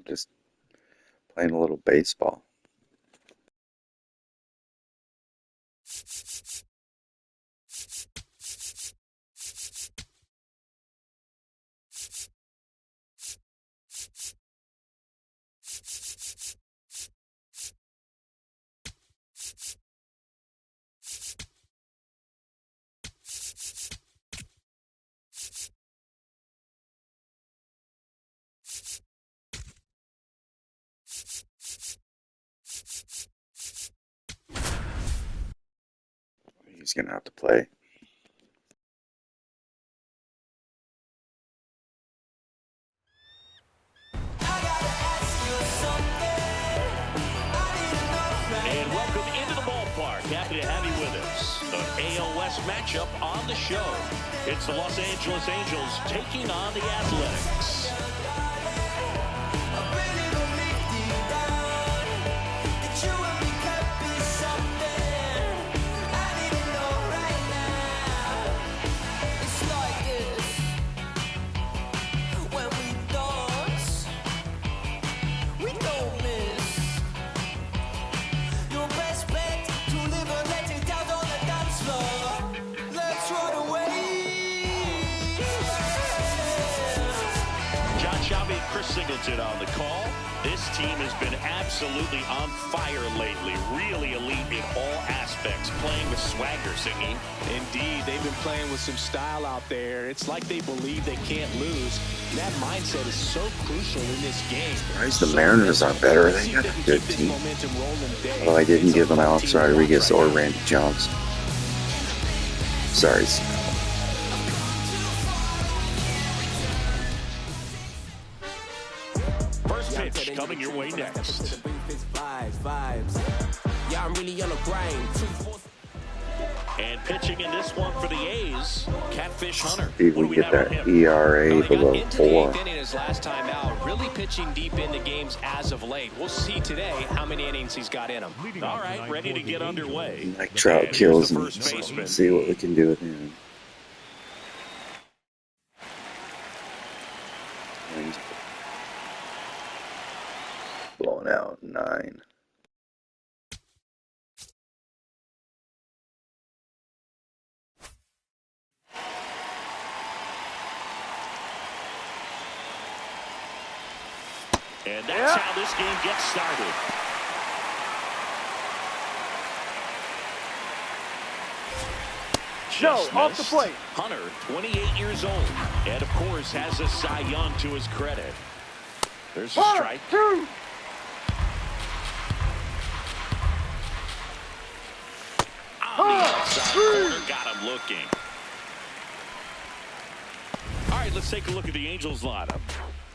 Just playing a little baseball. He's gonna have to play. And welcome into the ballpark. Happy to have you with us. An AL West matchup on the show. It's the Los Angeles Angels taking on the Athletics. Singleton on the call. This team has been absolutely on fire lately. Really elite in all aspects. Playing with swagger, Singy. Indeed, they've been playing with some style out there. It's like they believe they can't lose. That mindset is so crucial in this game. The Mariners are better. They got a good team. Well, I didn't give them Alex Rodriguez or Randy Johnson. Sorry. Pitch coming your way next. Yeah, I'm really on a grind. And pitching in this one for the A's, Catfish Hunter. See if we get that ERA below 4. His last time out, really pitching deep into games as of late. We'll see today how many innings he's got in him. All right, ready to get underway. Mike Trout kills him, so let's see what we can do with him. Blowing out 9. And that's how this game gets started. Just off the plate. Hunter, 28 years old, and of course has a Cy Young to his credit. There's a strike. 2. On the outside corner, got him looking. All right, let's take a look at the Angels lineup.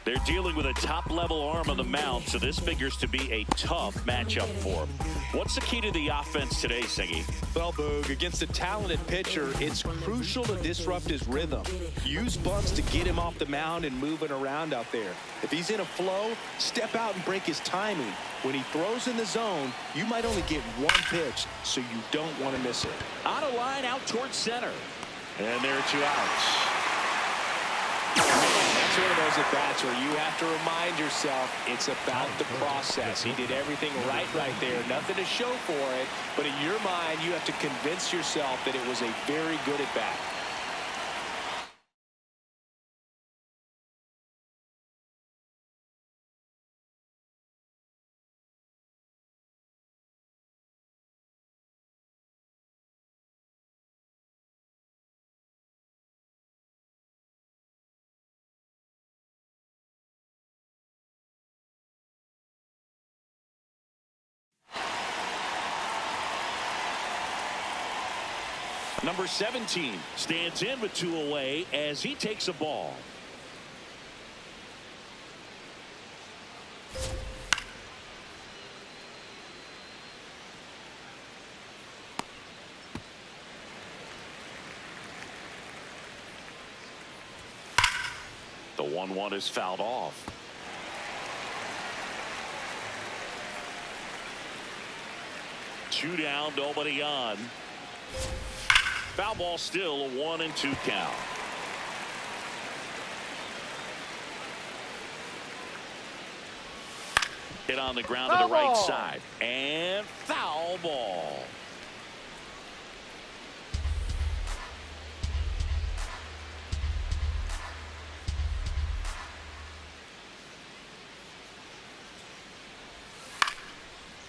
They're dealing with a top-level arm on the mound, so this figures to be a tough matchup for them. What's the key to the offense today, Singy? Well, Boog, against a talented pitcher, it's crucial to disrupt his rhythm. Use bunts to get him off the mound and moving around out there. If he's in a flow, step out and break his timing. When he throws in the zone, you might only get one pitch, so you don't want to miss it. On a line out towards center. And there are 2 outs. That's one of those at-bats where you have to remind yourself it's about the process. He did everything right there. Nothing to show for it. But in your mind, you have to convince yourself that it was a very good at-bat. Number 17 stands in with 2 away as he takes a ball. The 1-1 is fouled off. Two down, nobody on. Foul ball still, a 1-2 count. Hit on the ground to the right side. And foul ball.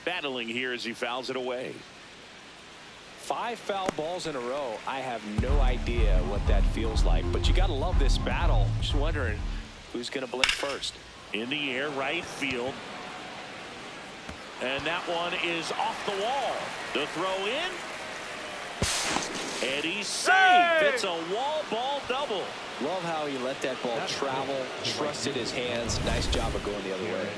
Battling here as he fouls it away. 5 foul balls in a row. I have no idea what that feels like, but you got to love this battle. Just wondering who's going to blink first. In the air, right field. And that one is off the wall. The throw in. And he's safe. It's a wall ball double. Love how he let that ball travel, trusted his hands. Nice job of going the other way.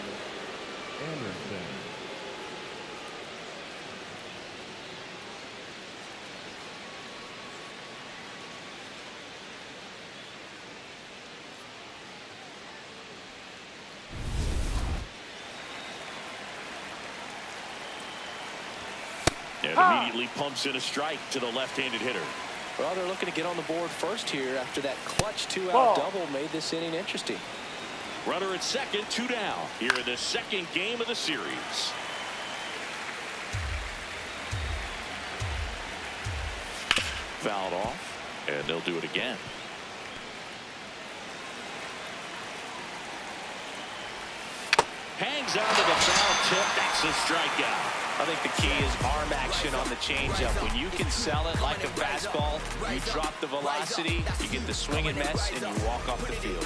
And immediately pumps in a strike to the left-handed hitter. Well, they're looking to get on the board first here after that clutch 2-out double made this inning interesting. Runner at second, 2 down here in the second game of the series. Fouled off, and they'll do it again. Hangs out to the foul tip. That's a strikeout. I think the key is arm action on the changeup. When you can sell it like a fastball, you drop the velocity, you get the swing and miss, and you walk off the field.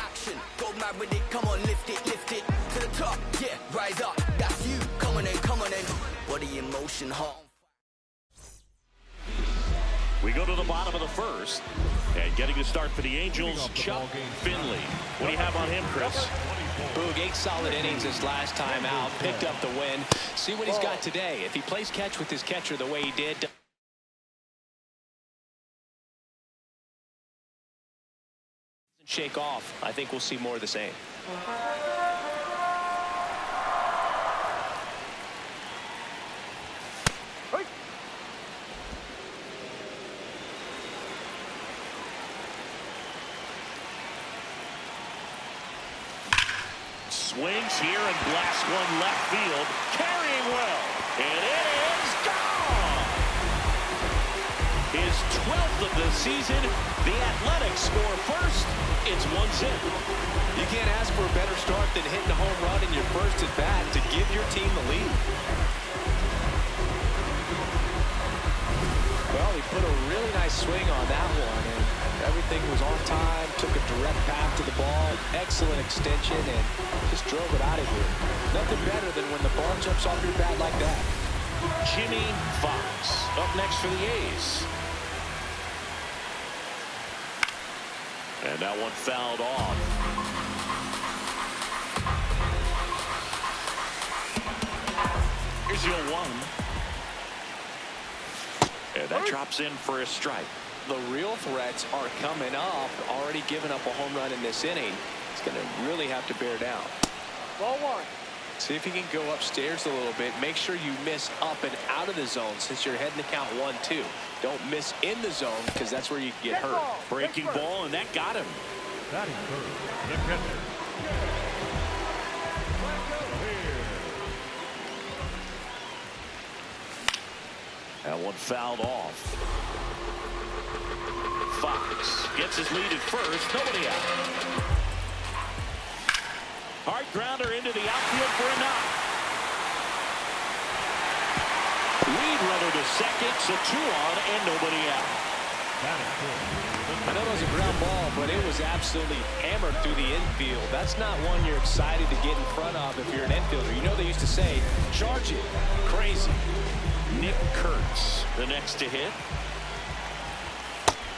Come on, lift it to the top. Yeah, rise up. That's you. Come on in. Body in motion, heart. We go to the bottom of the first, and getting to start for the Angels, Chuck Finley. What do you have on him, Chris? Boog, 8 solid innings this last time out, picked up the win. See what he's got today. If he plays catch with his catcher the way he did, doesn't shake off, I think we'll see more of the same. Swings here and blasts one left field. Carrying well. And it is gone. His 12th of the season. The Athletics score first. It's 1-0. You can't ask for a better start than hitting a home run in your first at bat to give your team the lead. Well, he put a really nice swing on that one, and everything was on time, took a direct path to the ball, excellent extension, and just drove it out of here. Nothing better than when the ball jumps off your bat like that. Jimmy Fox up next for the A's. And that one fouled off. Here's your 1. And that drops in for a strike. The real threats are coming up. Already given up a home run in this inning. He's going to really have to bear down. Ball 1. See if he can go upstairs a little bit. Make sure you miss up and out of the zone since you're heading to count 1-2. Don't miss in the zone because that's where you can get hurt. Breaking ball, and that got him. Batting third, the catcher. That one fouled off. Fox gets his lead at first. Nobody out. Hard grounder into the outfield for a knock. Lead runner to second, so 2 on and nobody out. I know it was a ground ball, but it was absolutely hammered through the infield. That's not one you're excited to get in front of if you're an infielder. You know they used to say, charge it. Crazy. Nick Kurtz, the next to hit.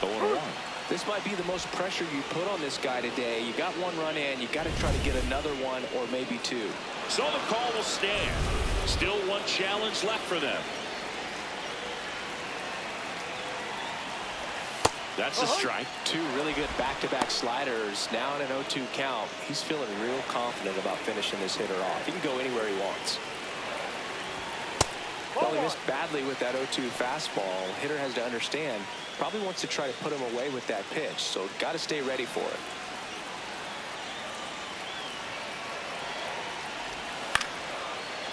0-1. This might be the most pressure you put on this guy today. You got 1 run in. You got to try to get another 1 or maybe 2. So the call will stand. Still 1 challenge left for them. That's a strike. 2 really good back-to-back sliders. Now in an 0-2 count. He's feeling real confident about finishing this hitter off. He can go anywhere he wants. Well, he missed badly with that 0-2 fastball. Hitter has to understand. Probably wants to try to put him away with that pitch. So got to stay ready for it.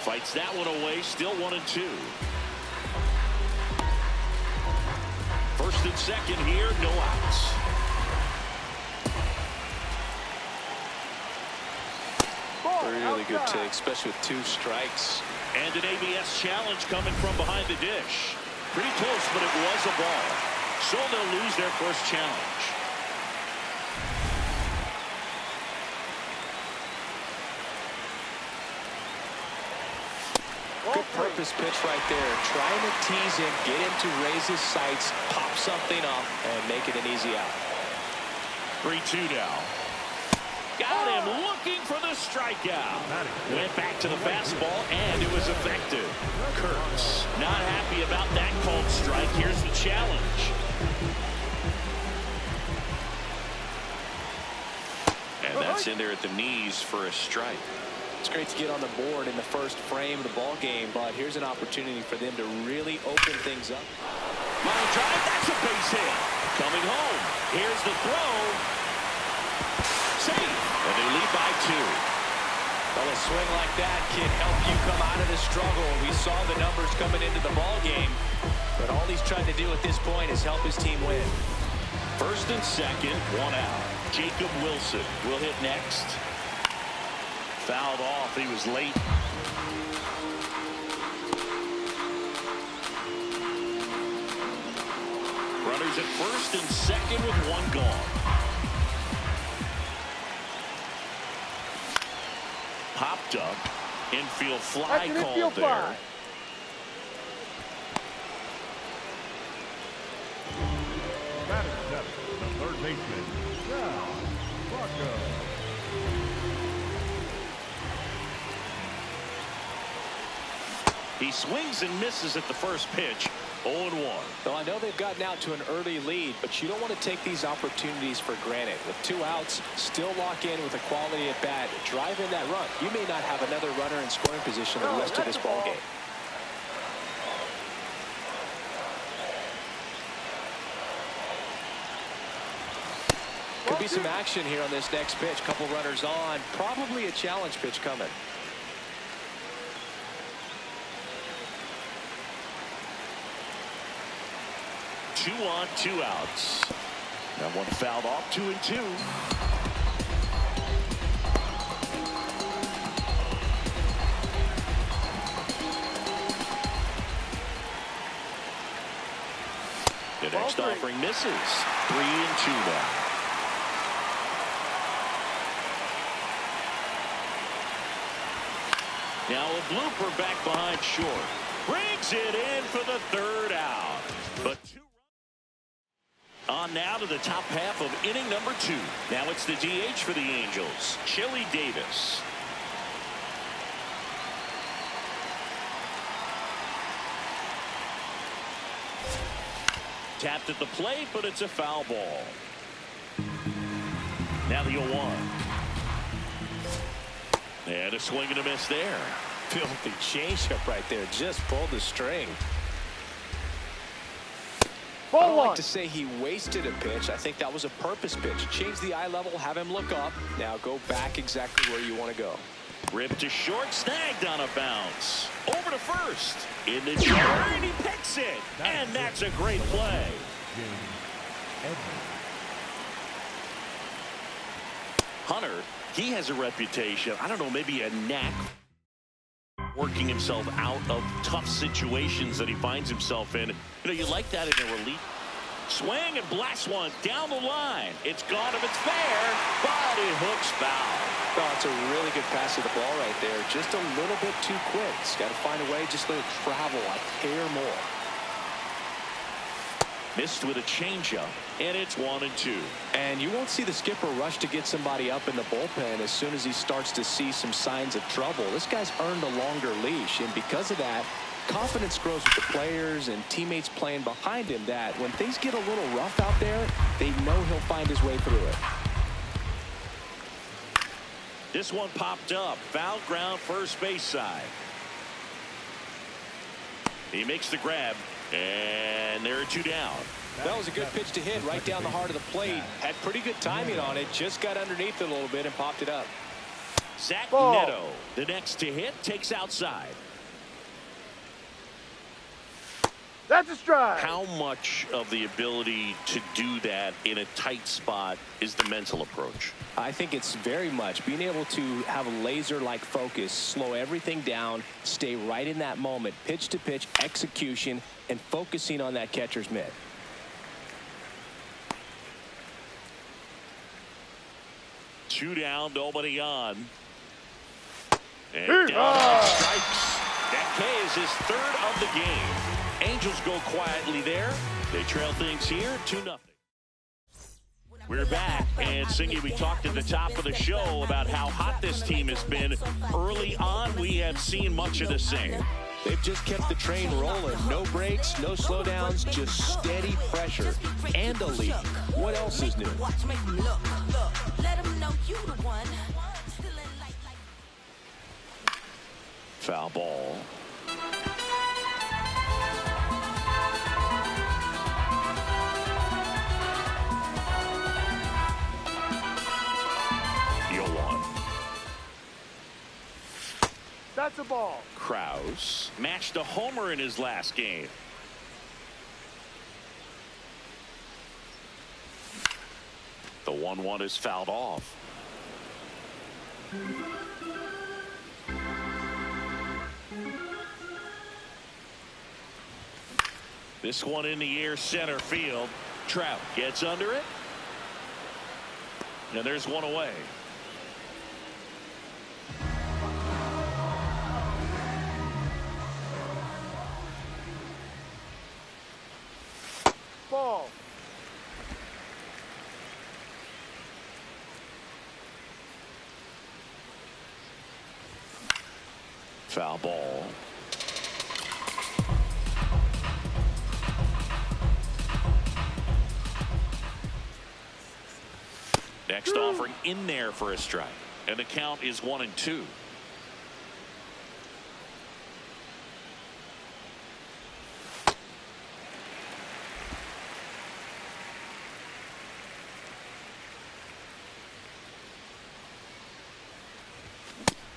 Fights that one away, still 1-2. First and second here, no outs. Really good take, especially with 2 strikes. And an ABS challenge coming from behind the dish. Pretty close, but it was a ball. So they'll lose their first challenge. Good purpose pitch right there. Trying to tease him, get him to raise his sights, pop something up, and make it an easy out. 3-2 now. Got him looking for the strikeout. Went back to the fastball, and it was effective. Kurtz not happy about that called strike. Here's the challenge. And that's in there at the knees for a strike. It's great to get on the board in the first frame of the ball game, but here's an opportunity for them to really open things up. Line drive, that's a base hit. Coming home. Here's the throw. Safe. And they lead by 2. Well, a swing like that can help you come out of the struggle. We saw the numbers coming into the ball game, but all he's trying to do at this point is help his team win. First and second, 1 out. Jacob Wilson will hit next. Fouled off. He was late. Runners at first and second with 1 gone. Popped up. Infield fly called there. Batting 7, the third baseman, Rocco. He swings and misses at the first pitch. 0-1. Well, I know they've gotten out to an early lead, but you don't want to take these opportunities for granted. With 2 outs, still lock in with a quality at bat. Drive in that run. You may not have another runner in scoring position the rest of this ball game. Could be some action here on this next pitch. Couple runners on. Probably a challenge pitch coming. 2 on, 2 outs. That one fouled off. 2-2. The next offering misses. 3-2 now. Now a blooper back behind short. Brings it in for the 3rd out. But 2 on now to the top half of inning number 2. Now it's the DH for the Angels, Chili Davis. Tapped at the plate, but it's a foul ball. Now the 0-1. And a swing and a miss there. Filthy changeup right there. Just pulled the string. I don't like to say he wasted a pitch. I think that was a purpose pitch. Change the eye level, have him look up. Now go back exactly where you want to go. Ripped to short, snagged on a bounce. Over to first. In the jar, and he picks it. And that's a great play. Hunter, he has a reputation, I don't know, maybe a knack working himself out of tough situations that he finds himself in. You know, you like that in a relief. Swing and blast one down the line. It's gone if it's fair, but it hooks foul. Oh, it's a really good pass of the ball right there. Just a little bit too quick. He's got to find a way, just let it travel a hair more. Missed with a changeup, and it's 1-2. And you won't see the skipper rush to get somebody up in the bullpen as soon as he starts to see some signs of trouble. This guy's earned a longer leash, and because of that, confidence grows with the players and teammates playing behind him that when things get a little rough out there, they know he'll find his way through it. This one popped up. Foul ground, first base side. He makes the grab, and there are 2 down. That was a good pitch to hit right down the heart of the plate. Had pretty good timing on it. Just got underneath it a little bit and popped it up. Zach Ball. Neto, the next to hit, takes outside. That's a strike. How much of the ability to do that in a tight spot is the mental approach? I think it's very much being able to have a laser-like focus, slow everything down, stay right in that moment, pitch to pitch execution, and focusing on that catcher's mitt. Two down, nobody on. And down strikes. That K is his third of the game. Angels go quietly there. They trail things here 2-0. We're back, and Singy, we talked at the top of the show about how hot this team has been. Early on, we have seen much of the same. They've just kept the train rolling. No breaks, no slowdowns, just steady pressure and a lead. What else is new? Foul ball. That's a ball. Krause matched a homer in his last game. The 1-1 is fouled off. This one in the air, center field. Trout gets under it. And there's one away. Ball. Foul ball. Next offering in there for a strike. And the count is 1-2.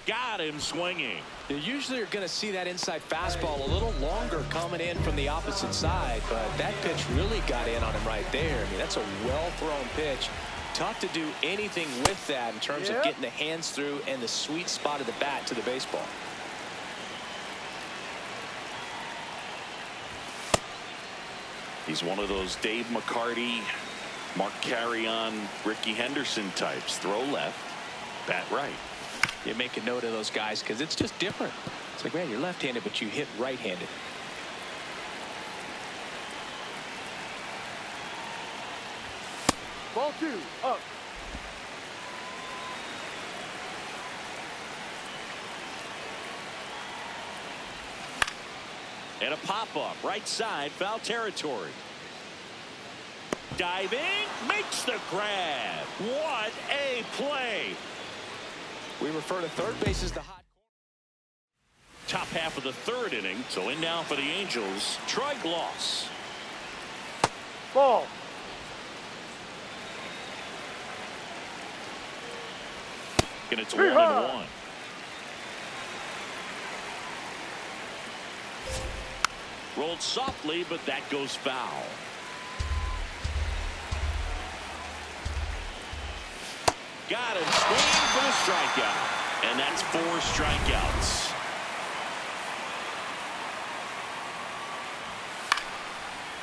Got him swinging. You usually are going to see that inside fastball a little longer coming in from the opposite side, but that pitch really got in on him right there. I mean, that's a well-thrown pitch. Tough to do anything with that in terms of getting the hands through and the sweet spot of the bat to the baseball. He's one of those Dave McCarty, Mark Carrion, Ricky Henderson types. Throw left, bat right. You make a note of those guys because it's just different. It's like, man, you're left-handed, but you hit right-handed. Ball 2, up. And a pop-up, right side, foul territory. Diving, makes the grab. What a play. We refer to third base as the hot corner. Top half of the third inning. So in now for the Angels, Troy Gloss. Ball. And it's 1-1. Rolled softly, but that goes foul. Got him swinging for the strikeout. And that's 4 strikeouts.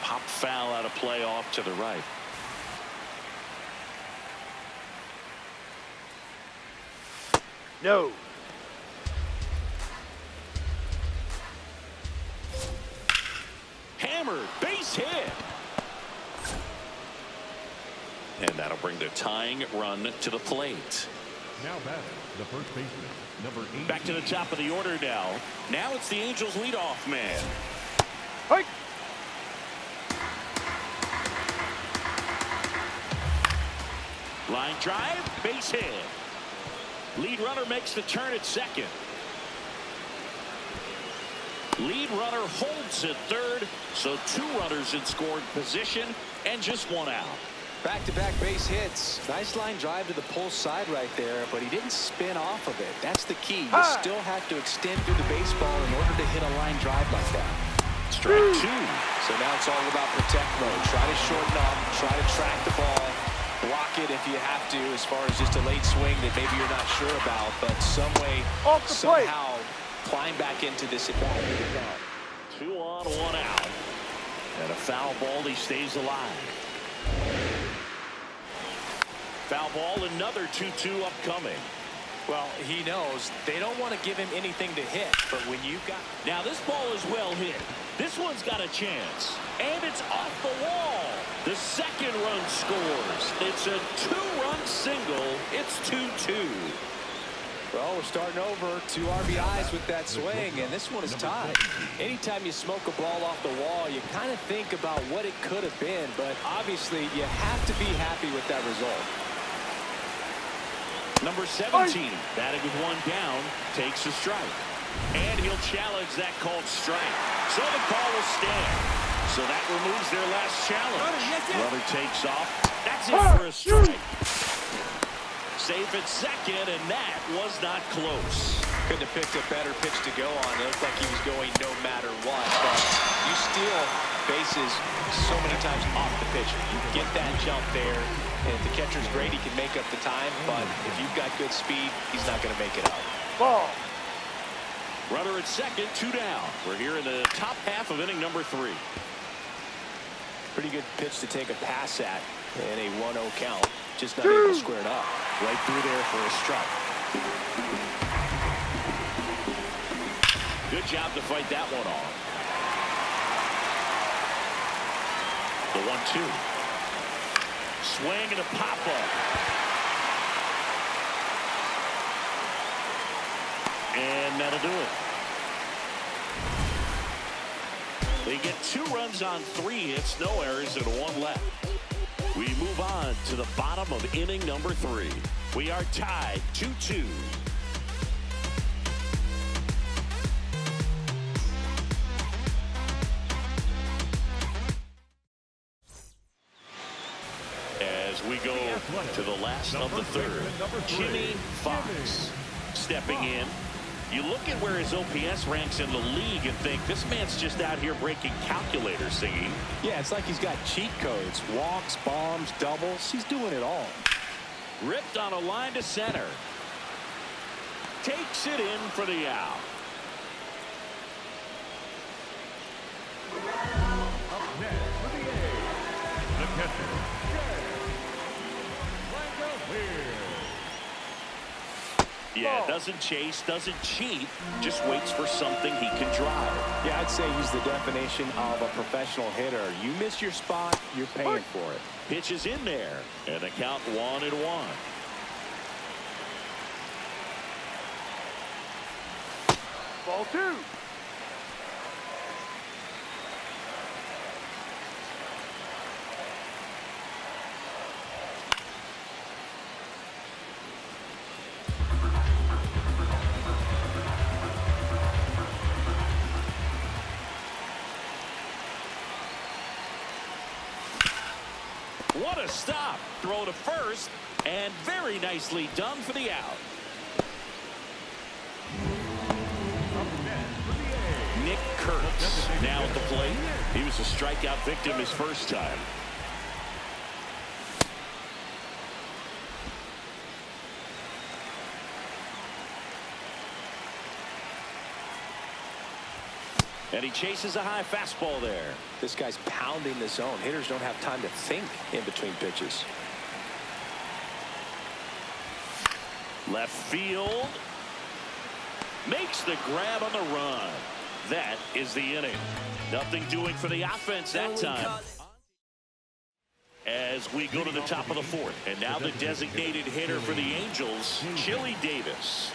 Pop foul out of play off to the right. No. Hammered, base hit. And that'll bring the tying run to the plate. Now batting, the first baseman, number 8. Back to the top of the order now. Now it's the Angels leadoff man. Hike. Line drive, base hit. Lead runner makes the turn at second. Lead runner holds at third, so 2 runners in scoring position and just 1 out. Back-to-back base hits. Nice line drive to the pull side right there, but he didn't spin off of it. That's the key. You still have to extend through the baseball in order to hit a line drive like that. Strike 2. So now it's all about protect mode. Try to shorten up, try to track the ball, block it if you have to, as far as just a late swing that maybe you're not sure about, but some way, somehow climb back into this at bat. 2 on, 1 out. And a foul ball. He stays alive. Foul ball, another 2-2 upcoming. Well, he knows they don't want to give him anything to hit, but when you've got... Now this ball is well hit. This one's got a chance. And it's off the wall. The second run scores. It's a 2-run single. It's 2-2. Well, we're starting over. 2 RBIs with that swing, and this one is tied. Anytime you smoke a ball off the wall, you kind of think about what it could have been, but obviously you have to be happy with that result. Number 17, batting with 1 down, takes a strike. And he'll challenge that called strike. So the call will stand. So that removes their last challenge. Runner takes off. That's it for a strike. Safe at second, and that was not close. Couldn't have picked a better pitch to go on. It looked like he was going no matter what. But you steal bases so many times off the pitcher. You get that jump there, and if the catcher's great, he can make up the time. But if you've got good speed, he's not going to make it up. Ball. Runner at second, 2 down. We're here in the top half of inning number 3. Pretty good pitch to take a pass at in a 1-0 count. Just not able to square it up. Right through there for a strike. Good job to fight that one off. The 1-2. Swing and a pop-up. And that'll do it. They get 2 runs on 3 hits, no errors, and 1 left. We move on to the bottom of inning number 3. We are tied 2-2. As we go to the last of the 3rd, Jimmy Fox stepping in. You look at where his OPS ranks in the league and think, this man's just out here breaking calculators singing. Yeah, it's like he's got cheat codes. Walks, bombs, doubles. He's doing it all. Ripped on a line to center. Takes it in for the out. Up next for the A's, the catcher, Yeah, doesn't chase, doesn't cheat, just waits for something he can drive. Yeah, I'd say he's the definition of a professional hitter. You miss your spot, you're paying for it. Pitch is in there, and the count 1-1. Ball 2. What a stop. Throw to first, and very nicely done for the out. Nick Kurtz now at the plate. He was a strikeout victim his first time. And he chases a high fastball there. This guy's pounding the zone. Hitters don't have time to think in between pitches. Left field. Makes the grab on the run. That is the inning. Nothing doing for the offense that time. As we go to the top of the 4th. And now the designated hitter for the Angels, Chili Davis.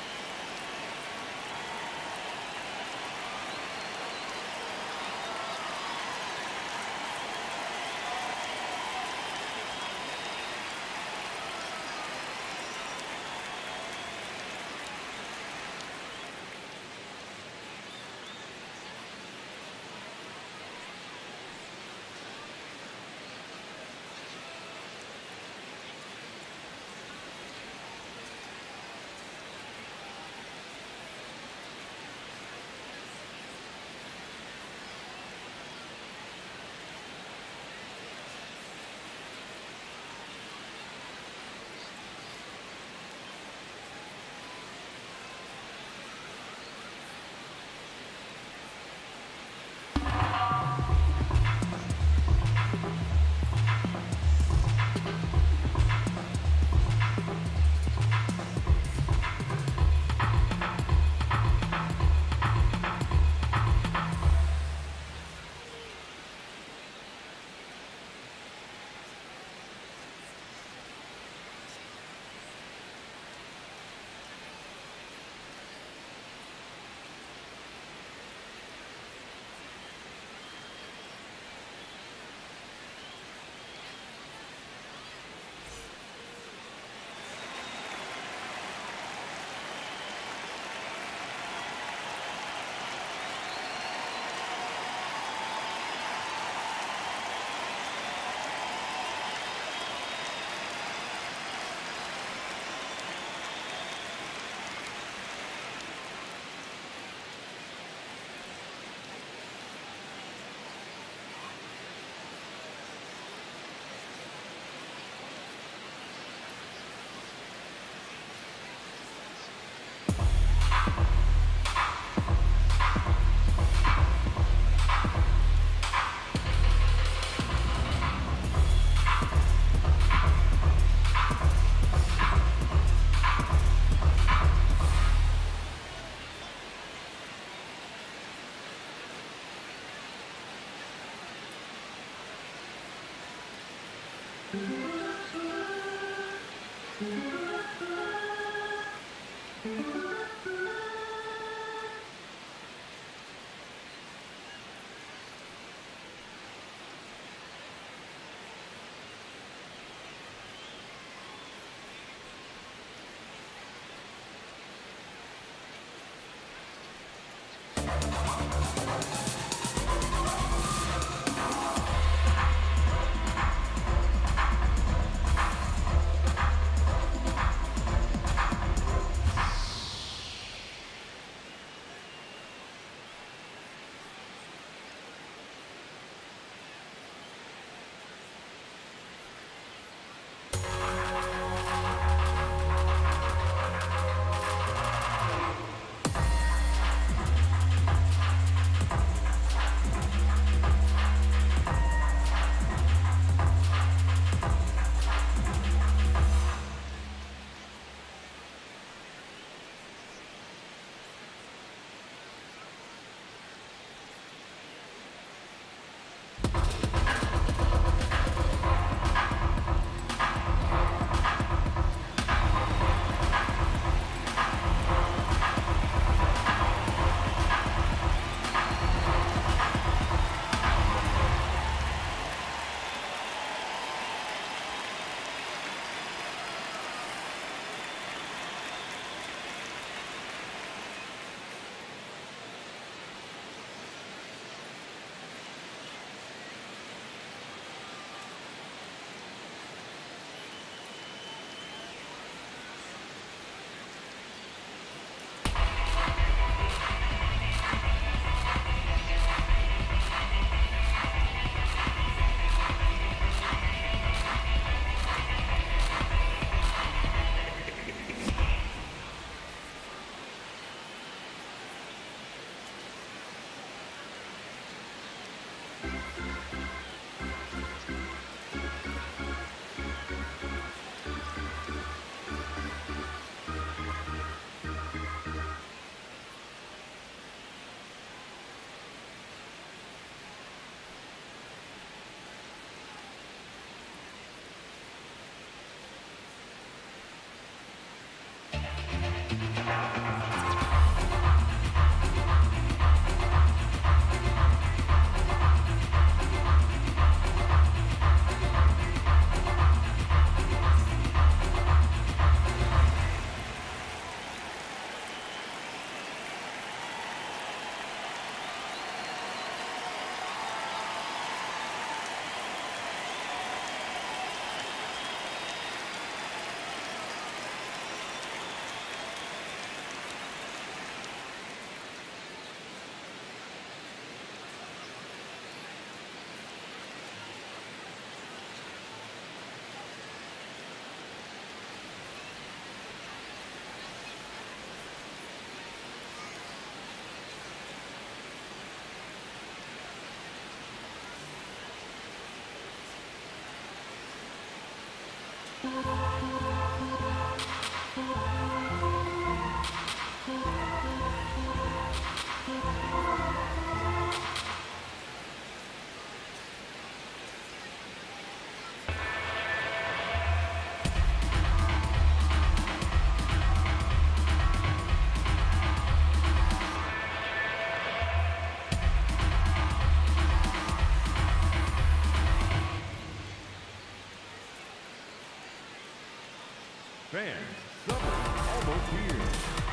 almost here.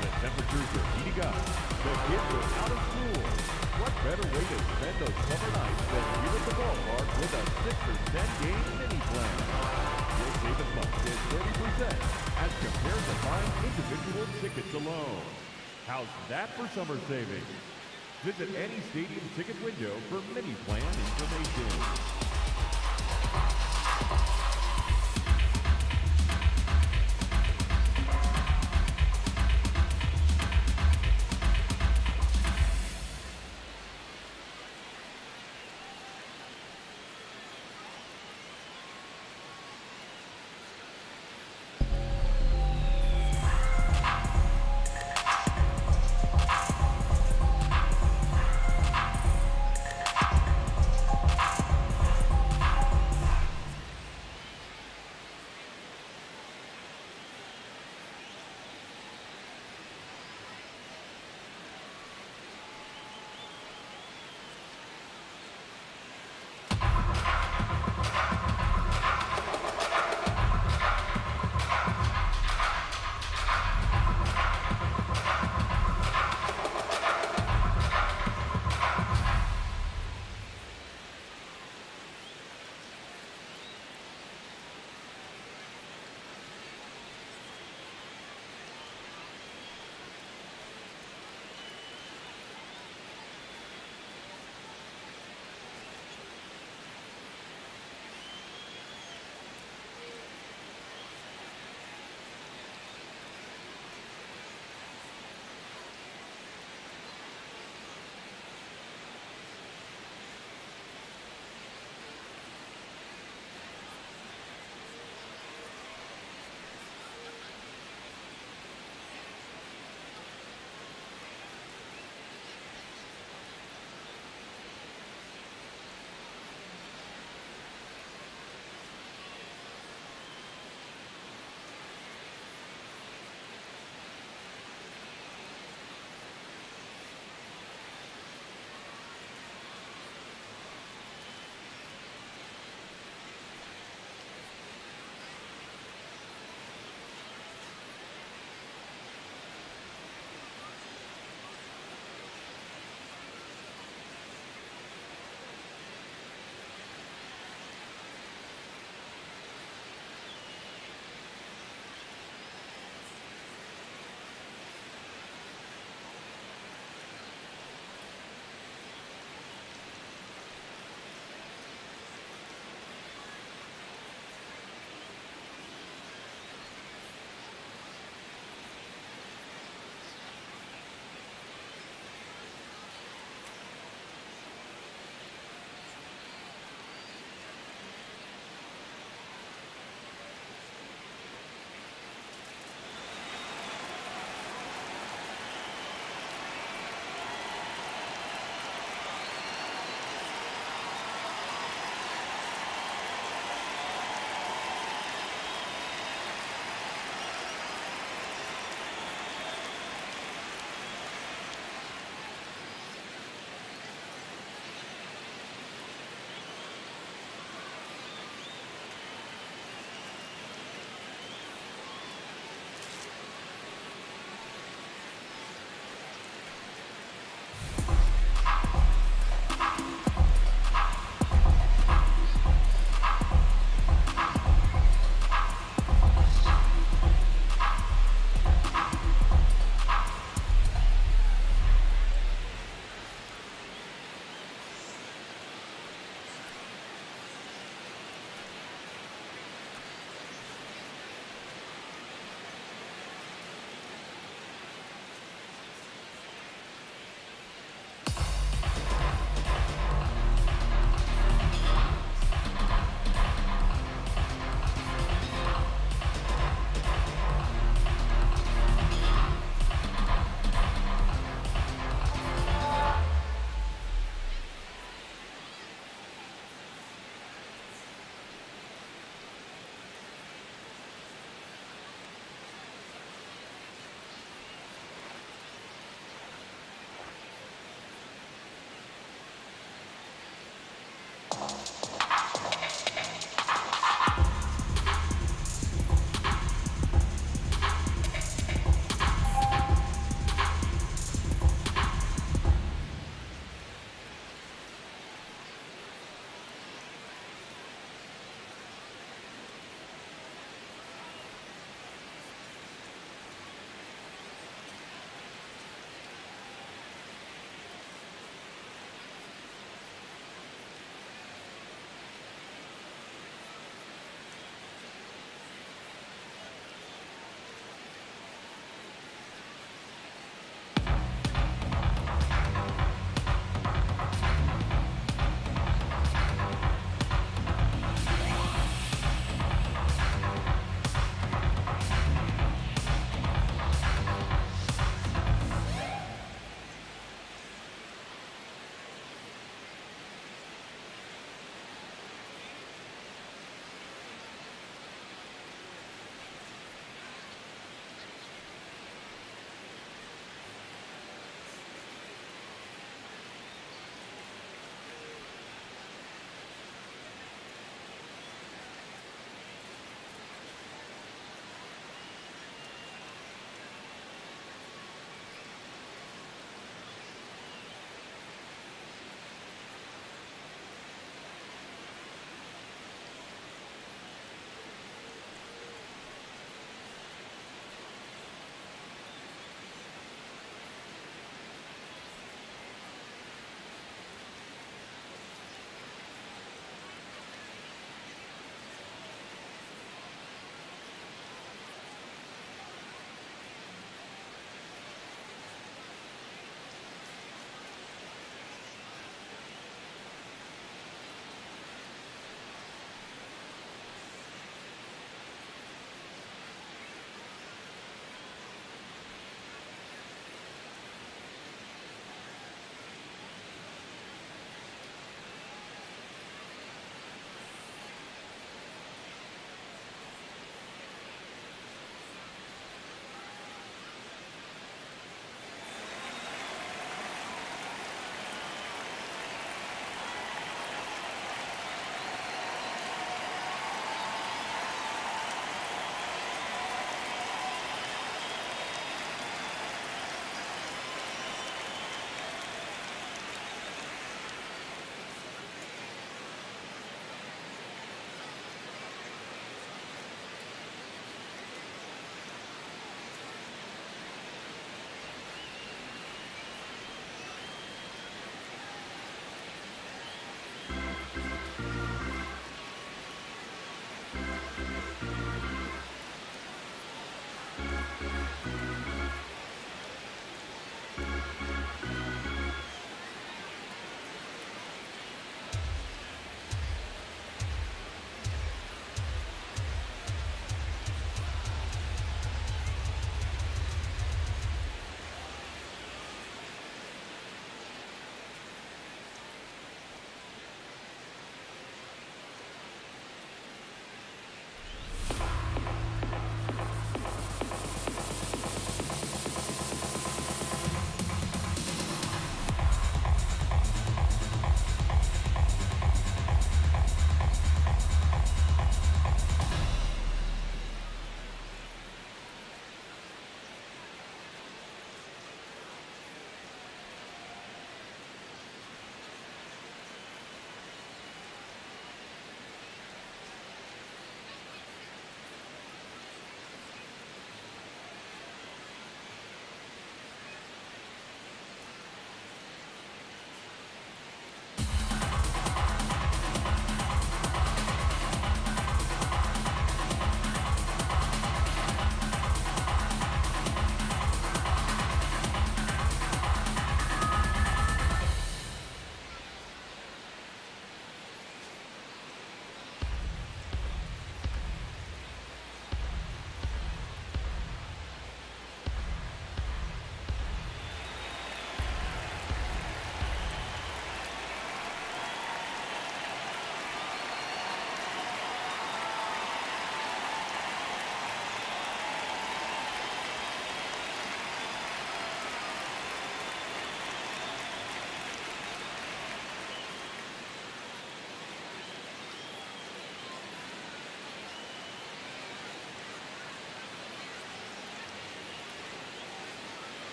The temperatures are heating up. The kids are out of school. What better way to spend those summer nights than here at the ballpark with a 6 or 10 game mini plan? You'll save as much as 30% as compared to buying individual tickets alone. How's that for summer savings? Visit any stadium ticket window for mini plan information.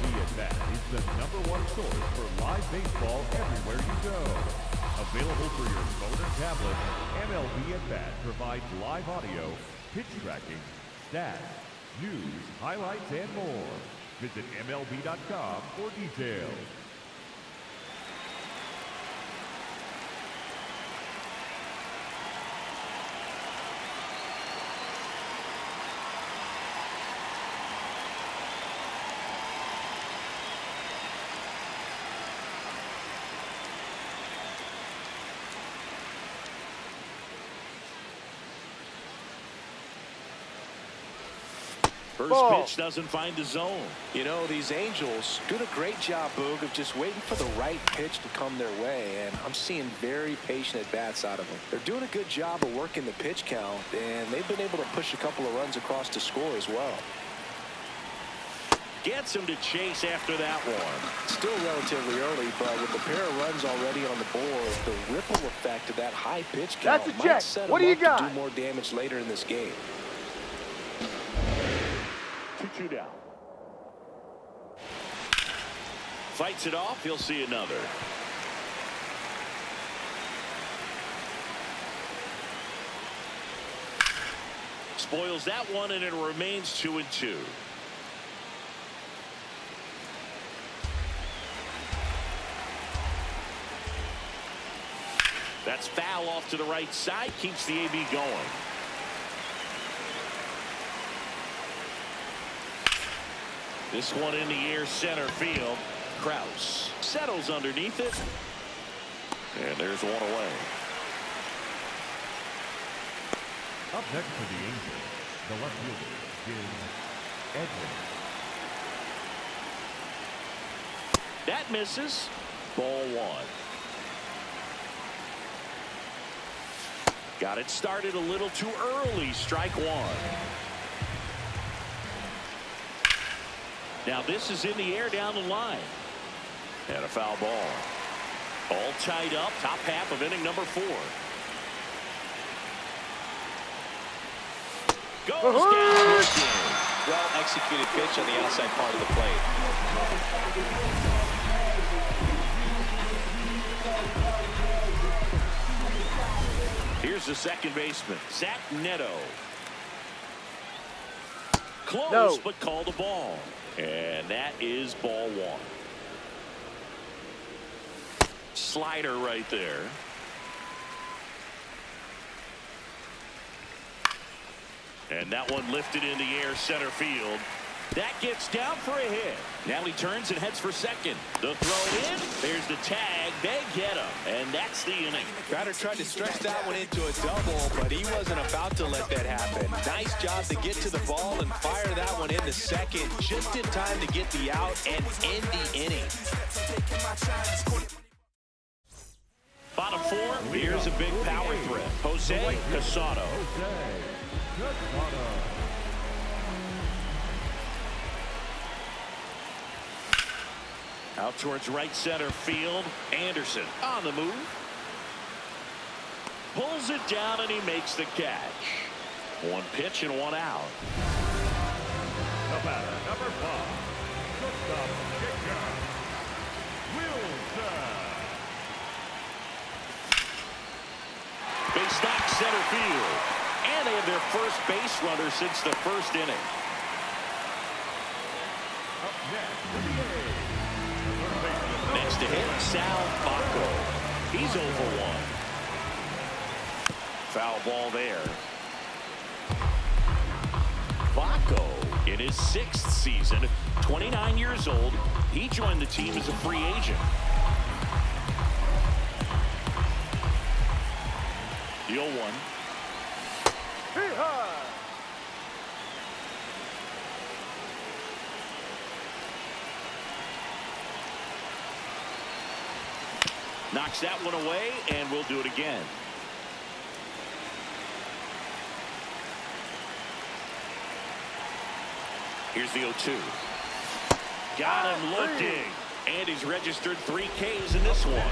MLB.That is the #1 source for live baseball everywhere you go. Available for your phone or tablet, MLB.That provides live audio, pitch tracking, stats, news, highlights, and more. Visit MLB.com for details. First pitch doesn't find the zone. You know, these Angels doing a great job, Boog, of just waiting for the right pitch to come their way, and I'm seeing very patient at-bats out of them. They're doing a good job of working the pitch count, and they've been able to push a couple of runs across to score as well. Gets him to chase after that one. Still relatively early, but with a pair of runs already on the board, the ripple effect of that high pitch count might set him up to do more damage later in this game. 2 down. Fights it off. He'll see another. Spoils that one, and it remains 2-2. That's foul off to the right side. Keeps the AB going. This one in the air, center field. Kraus settles underneath it. And there's one away. Up next for the Angels, the left fielder is Edwin. That misses. Ball 1. Got it started a little too early. Strike 1. Now this is in the air down the line. And a foul ball. All tied up. Top half of inning number 4. Goes down again. Well executed pitch on the outside part of the plate. Here's the second baseman, Zach Neto. Close, no. But called a ball. And that is ball 1. Slider right there. And that one lifted in the air, center field. That gets down for a hit. Now he turns and heads for second. The throw in. There's the tag. They get him. And that's the inning. Batter tried to stretch that one into a double, but he wasn't about to let that happen. Nice job to get to the ball and fire that one into second just in time to get the out and end the inning. Bottom 4. Here's a big power threat. Jose Casado. Out towards right center field. Anderson on the move. Pulls it down and he makes the catch. 1 pitch and 1 out. The batter, number 5, Wilson. Base knock center field. And they have their first base runner since the first inning. Up next for the A's. Next to him, Sal Bacco. He's 0 for 1. Foul ball there. Bacco in his 6th season, 29 years old. He joined the team as a free agent. The 0-1. Knocks that one away, and we'll do it again. Here's the 0-2. Got him looking. And he's registered 3 Ks in this one.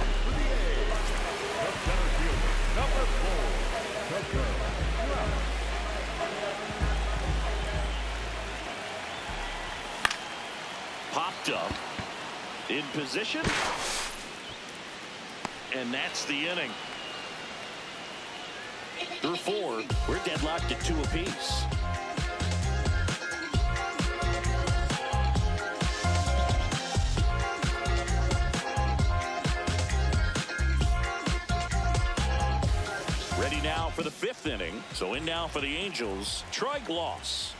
Popped picked up. In position. And that's the inning. Through 4, we're deadlocked at 2 apiece. Ready now for the 5th inning. So in now for the Angels, Troy Gloss.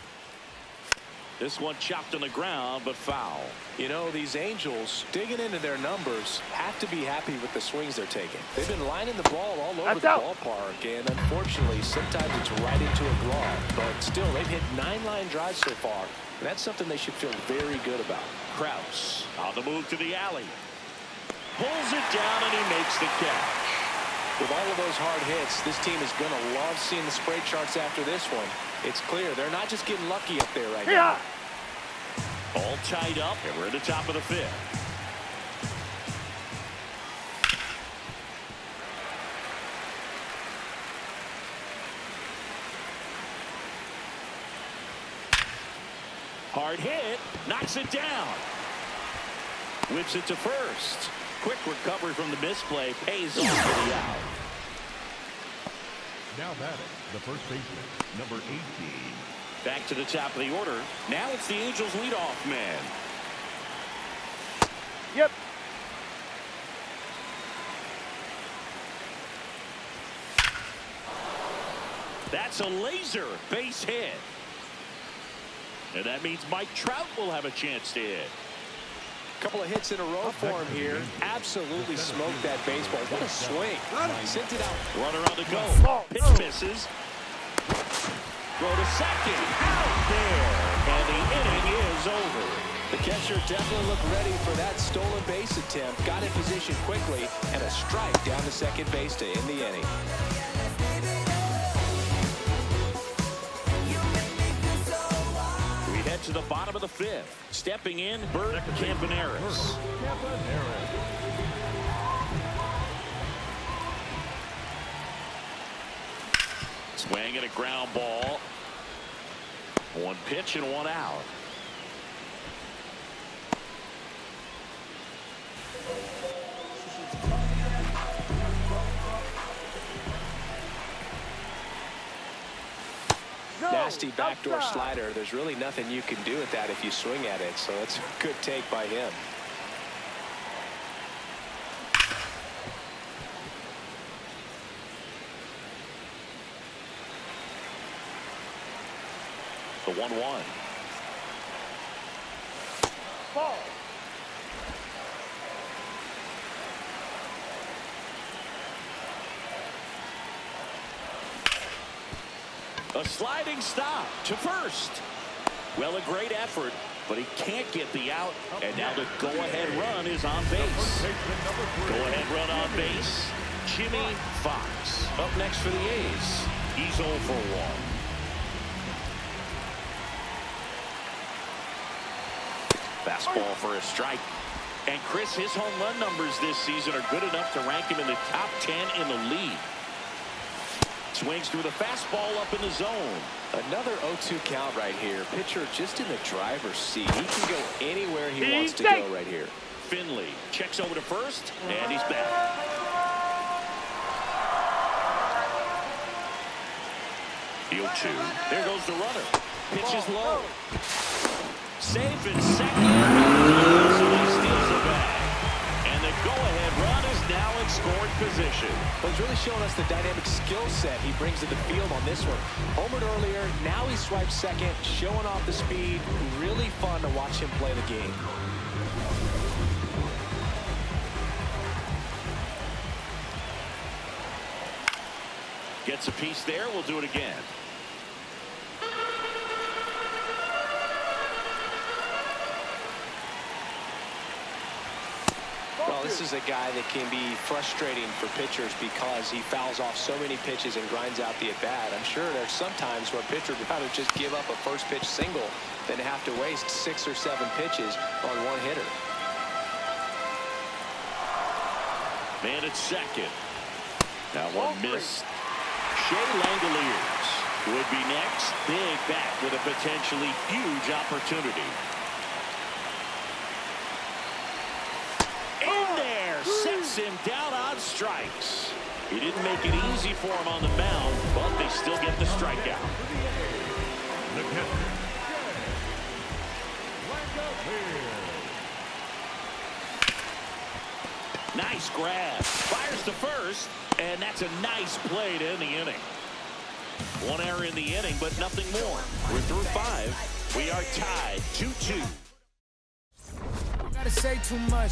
This one chopped on the ground, but foul. You know, these Angels, digging into their numbers, have to be happy with the swings they're taking. They've been lining the ball all over the ballpark, and unfortunately, sometimes it's right into a glove. But still, they've hit 9 line drives so far, and that's something they should feel very good about. Krause on the move to the alley. Pulls it down, and he makes the catch. With all of those hard hits, this team is going to love seeing the spray charts after this one. It's clear they're not just getting lucky up there right now. All tied up, and we're at the top of the 5th. Hard hit, knocks it down. Whips it to first. Quick recovery from the misplay, pays off for the out. Now batting, the first baseman, number 18. Back to the top of the order. Now it's the Angels leadoff man. Yep. That's a laser base hit. And that means Mike Trout will have a chance to hit. Couple of hits in a row for him here. Absolutely smoked that baseball. What a swing. Sent it out. Runner on the go. Pitch misses. Throw to second. Out there. And the inning is over. The catcher definitely looked ready for that stolen base attempt. Got in position quickly. And a strike down to second base to end the inning. To the bottom of the 5th. Stepping in, Bert Campaneris. Swing and a ground ball. 1 pitch and 1 out. Nasty backdoor slider. There's really nothing you can do with that if you swing at it. So that's a good take by him. The 1-1. Ball. A sliding stop to first. Well, a great effort, but he can't get the out. And now the go-ahead run is on base. Go-ahead run on base. Jimmy Fox. Up next for the A's. He's 0 for 1. Fastball for a strike. And Chris, his home run numbers this season are good enough to rank him in the top 10 in the league. Swings through the fastball up in the zone. Another 0-2 count right here. Pitcher just in the driver's seat. He can go anywhere he wants to go right here. Finley checks over to first, and he's back. The 0-2. There goes the runner. Pitch is low. Safe in second. So he steals it back. And the go-ahead run is now in scoring position. Well, he's really showing us the dynamic skill set he brings to the field on this one. Homered earlier, now he swipes second, showing off the speed. Really fun to watch him play the game. Gets a piece there. We'll do it again. Well, this is a guy that can be frustrating for pitchers because he fouls off so many pitches and grinds out the at-bat. I'm sure there's some times where pitchers would rather just give up a first pitch single than have to waste 6 or 7 pitches on one hitter. Man at second. Now one missed. Shea Langoliers would be next. Big bat with a potentially huge opportunity. Takes him down on strikes. He didn't make it easy for him on the mound, but they still get the strikeout. The catcher, Nice grab. Fires to first, and that's a nice play to end the inning. One error in the inning, but nothing more. We're through 5. We are tied 2-2.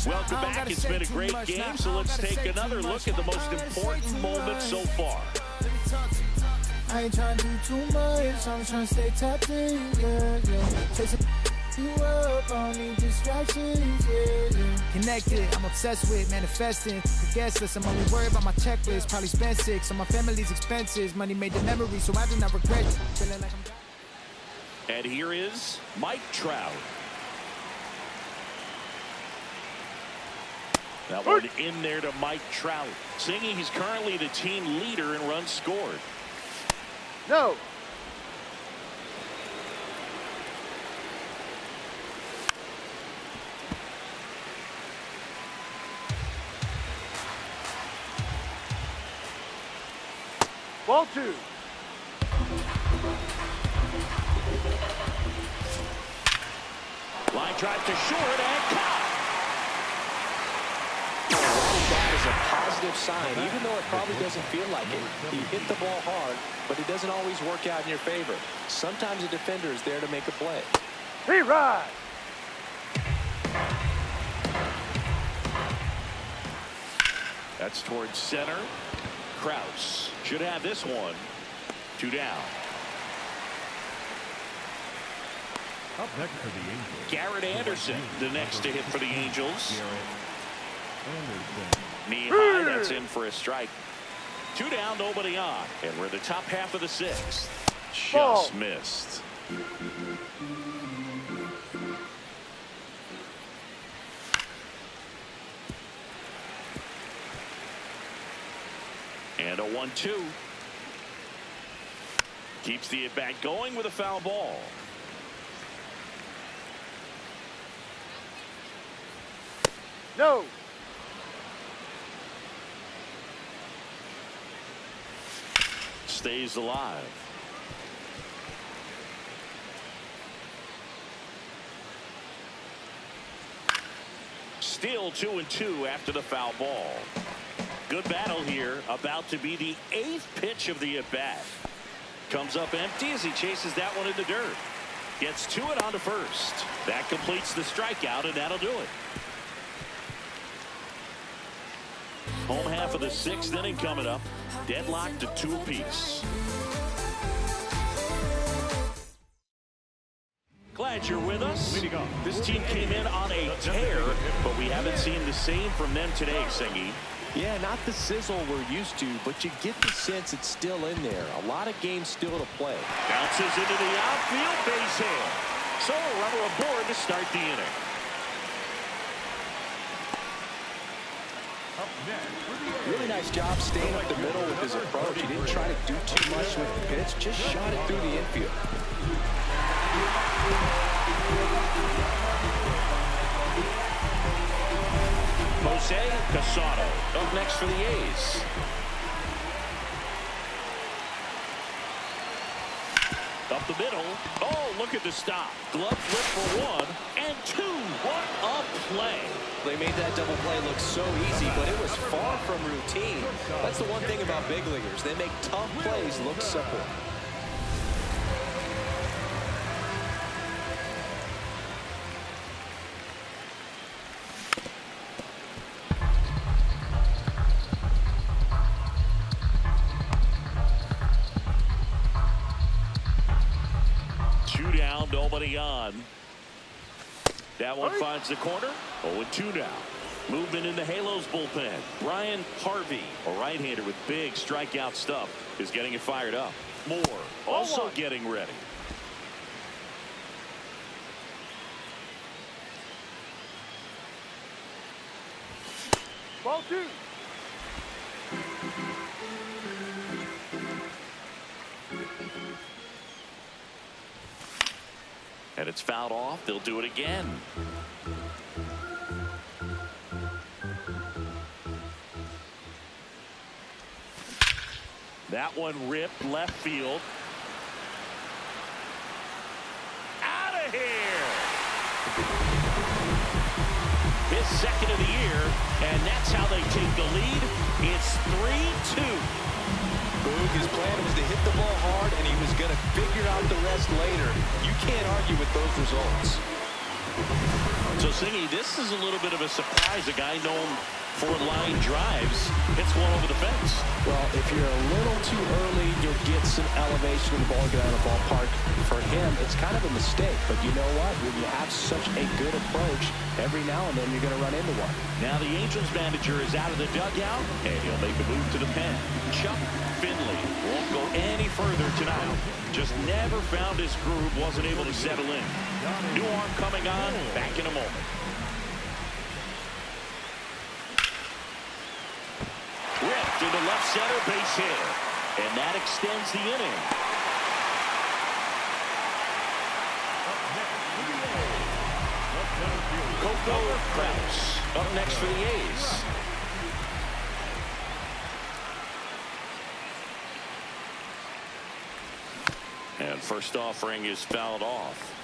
Welcome back. It's been a great game, so let's take another look at the most important moment so far. I ain't trying to do too much, I'm trying to stay tapped in, yeah. Chasing you up, I don't need distractions, yeah. Connected, I'm obsessed with manifesting. The guest list, I'm only worried about my checklist. Probably spent 6 on my family's expenses. Money made the memory, so I do not regret it. Feeling like I'm... And here is Mike Trout. That one in there to Mike Trout. Singing, he's currently the team leader in runs scored. No. Ball 2. Line drive to short and caught. That is a positive sign, even though it probably doesn't feel like it. You hit the ball hard, but it doesn't always work out in your favor. Sometimes a defender is there to make a play. Hey, ride. That's towards center. Kraus should have this one. 2 down. up next for the Angels. Garrett Anderson, the next to hit for the Angels. Anderson. Knee high, that's in for a strike. 2 down, nobody on. And we're in the top half of the 6th. Just missed. And a 1-2. Keeps the at-bat going with a foul ball. No. Stays alive. Still 2-2 after the foul ball. Good battle here. About to be the 8th pitch of the at-bat. Comes up empty as he chases that one in the dirt. Gets to it onto first. That completes the strikeout, and that'll do it. Home half of the 6th inning coming up. Deadlocked at 2 apiece. Glad you're with us. This team came in on a tear, but we haven't seen the same from them today, Singy. Yeah, not the sizzle we're used to, but you get the sense it's still in there. A lot of games still to play. Bounces into the outfield, base hit. So a runner aboard to start the inning. Really nice job staying up the middle with his approach. He didn't try to do too much with the pitch, just shot it through the infield. Jose Casado up next for the A's. Up the middle. Oh, look at the stop. Glove flip for 1 and 2. What a play. They made that double play look so easy, but it was far from routine. That's the one thing about big leaguers. They make tough plays look simple. Nobody on. That one finds the corner. 0-2 now. Movement in the Halos bullpen. Brian Harvey, a right-hander with big strikeout stuff, is getting it fired up. Moore also getting ready. Ball 2. And it's fouled off. They'll do it again. That one ripped left field. Out of here. His second of the year, and that's how they take the lead. It's 3-2. Boog, his plan was to hit the ball hard, and he was going to figure out the rest later. You can't argue with those results. So, Singy, this is a little bit of a surprise. A guy known for line drives hits one over the fence. Well, if you're a little too early, you'll get some elevation in the ball, get out of the ballpark. For him, it's kind of a mistake. But you know what? When you have such a good approach, every now and then you're going to run into one. Now the Angels manager is out of the dugout, and he'll make a move to the pen. Chuck Finley won't go any further tonight. Just never found his groove, wasn't able to settle in. New arm coming on, back in a moment. Ripped into left center, base hit. And that extends the inning. Coco Kraus up next for the A's. And first offering is fouled off.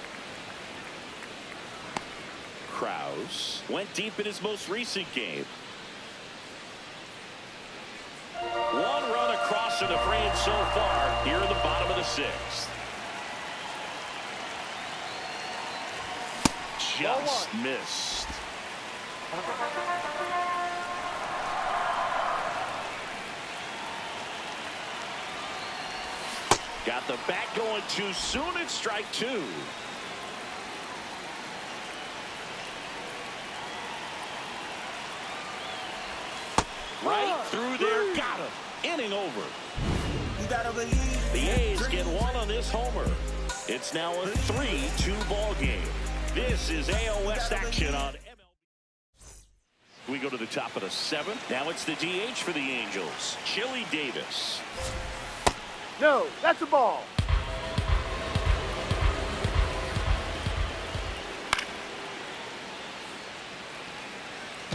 Kraus went deep in his most recent game. One run across in the frame so far here in the bottom of the sixth. Just missed. Got the bat going too soon. It's strike two. Right through there. Got him. Inning over. The A's get one on this homer. It's now a 3-2 ball game. This is AL West action on MLB. We go to the top of the seventh. Now it's the DH for the Angels, Chili Davis. No, that's a ball.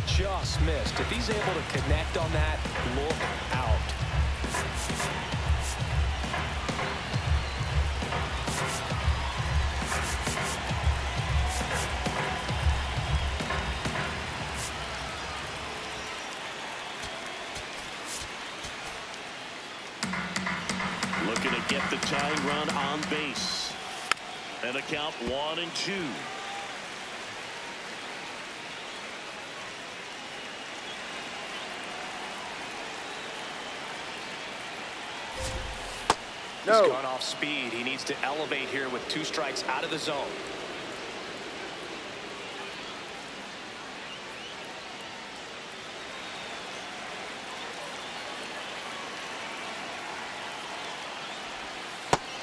Just missed. If he's able to connect on that, look out. Looking to get the tying run on base. And a count 1-2. He's gone off speed. He needs to elevate here with 2 strikes out of the zone.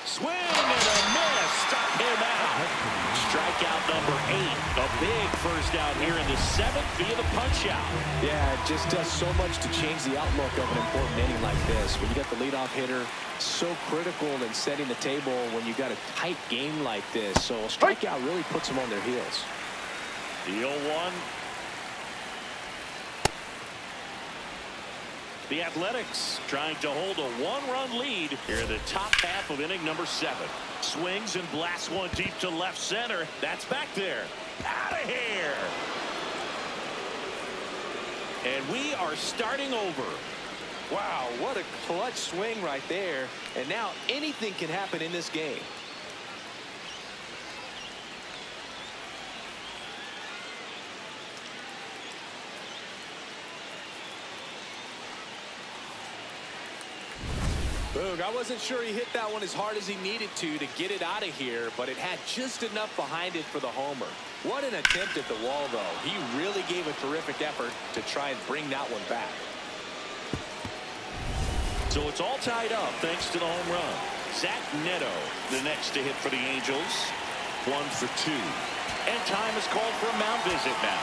Swing and a miss. Struck him out. Strikeout number 8. A big first out here in the 7th via the punch out. Yeah, it just does so much to change the outlook of an important inning like this. When you got the leadoff hitter, so critical in setting the table when you got a tight game like this. So a strikeout really puts them on their heels. The 0-1. The Athletics trying to hold a 1-run lead here in the top half of inning number 7. Swings and blasts one deep to left center. That's back there. Out of here. And we are starting over. Wow, what a clutch swing right there. And now anything can happen in this game. Boog, I wasn't sure he hit that one as hard as he needed to get it out of here, but it had just enough behind it for the homer. What an attempt at the wall, though. He really gave a terrific effort to try and bring that one back. So it's all tied up thanks to the home run. Zach Neto, the next to hit for the Angels. 1 for 2. And time is called for a mound visit now.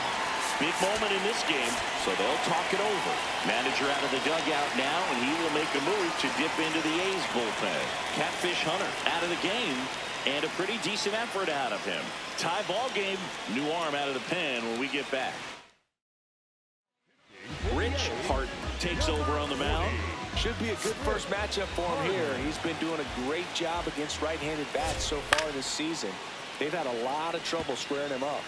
Big moment in this game, so they'll talk it over. Manager out of the dugout now, and he will make a move to dip into the A's bullpen. Catfish Hunter out of the game, and a pretty decent effort out of him. Tie ball game, new arm out of the pen when we get back. Rich Hart takes over on the mound. Should be a good first matchup for him here. He's been doing a great job against right-handed bats so far this season. They've had a lot of trouble squaring him up.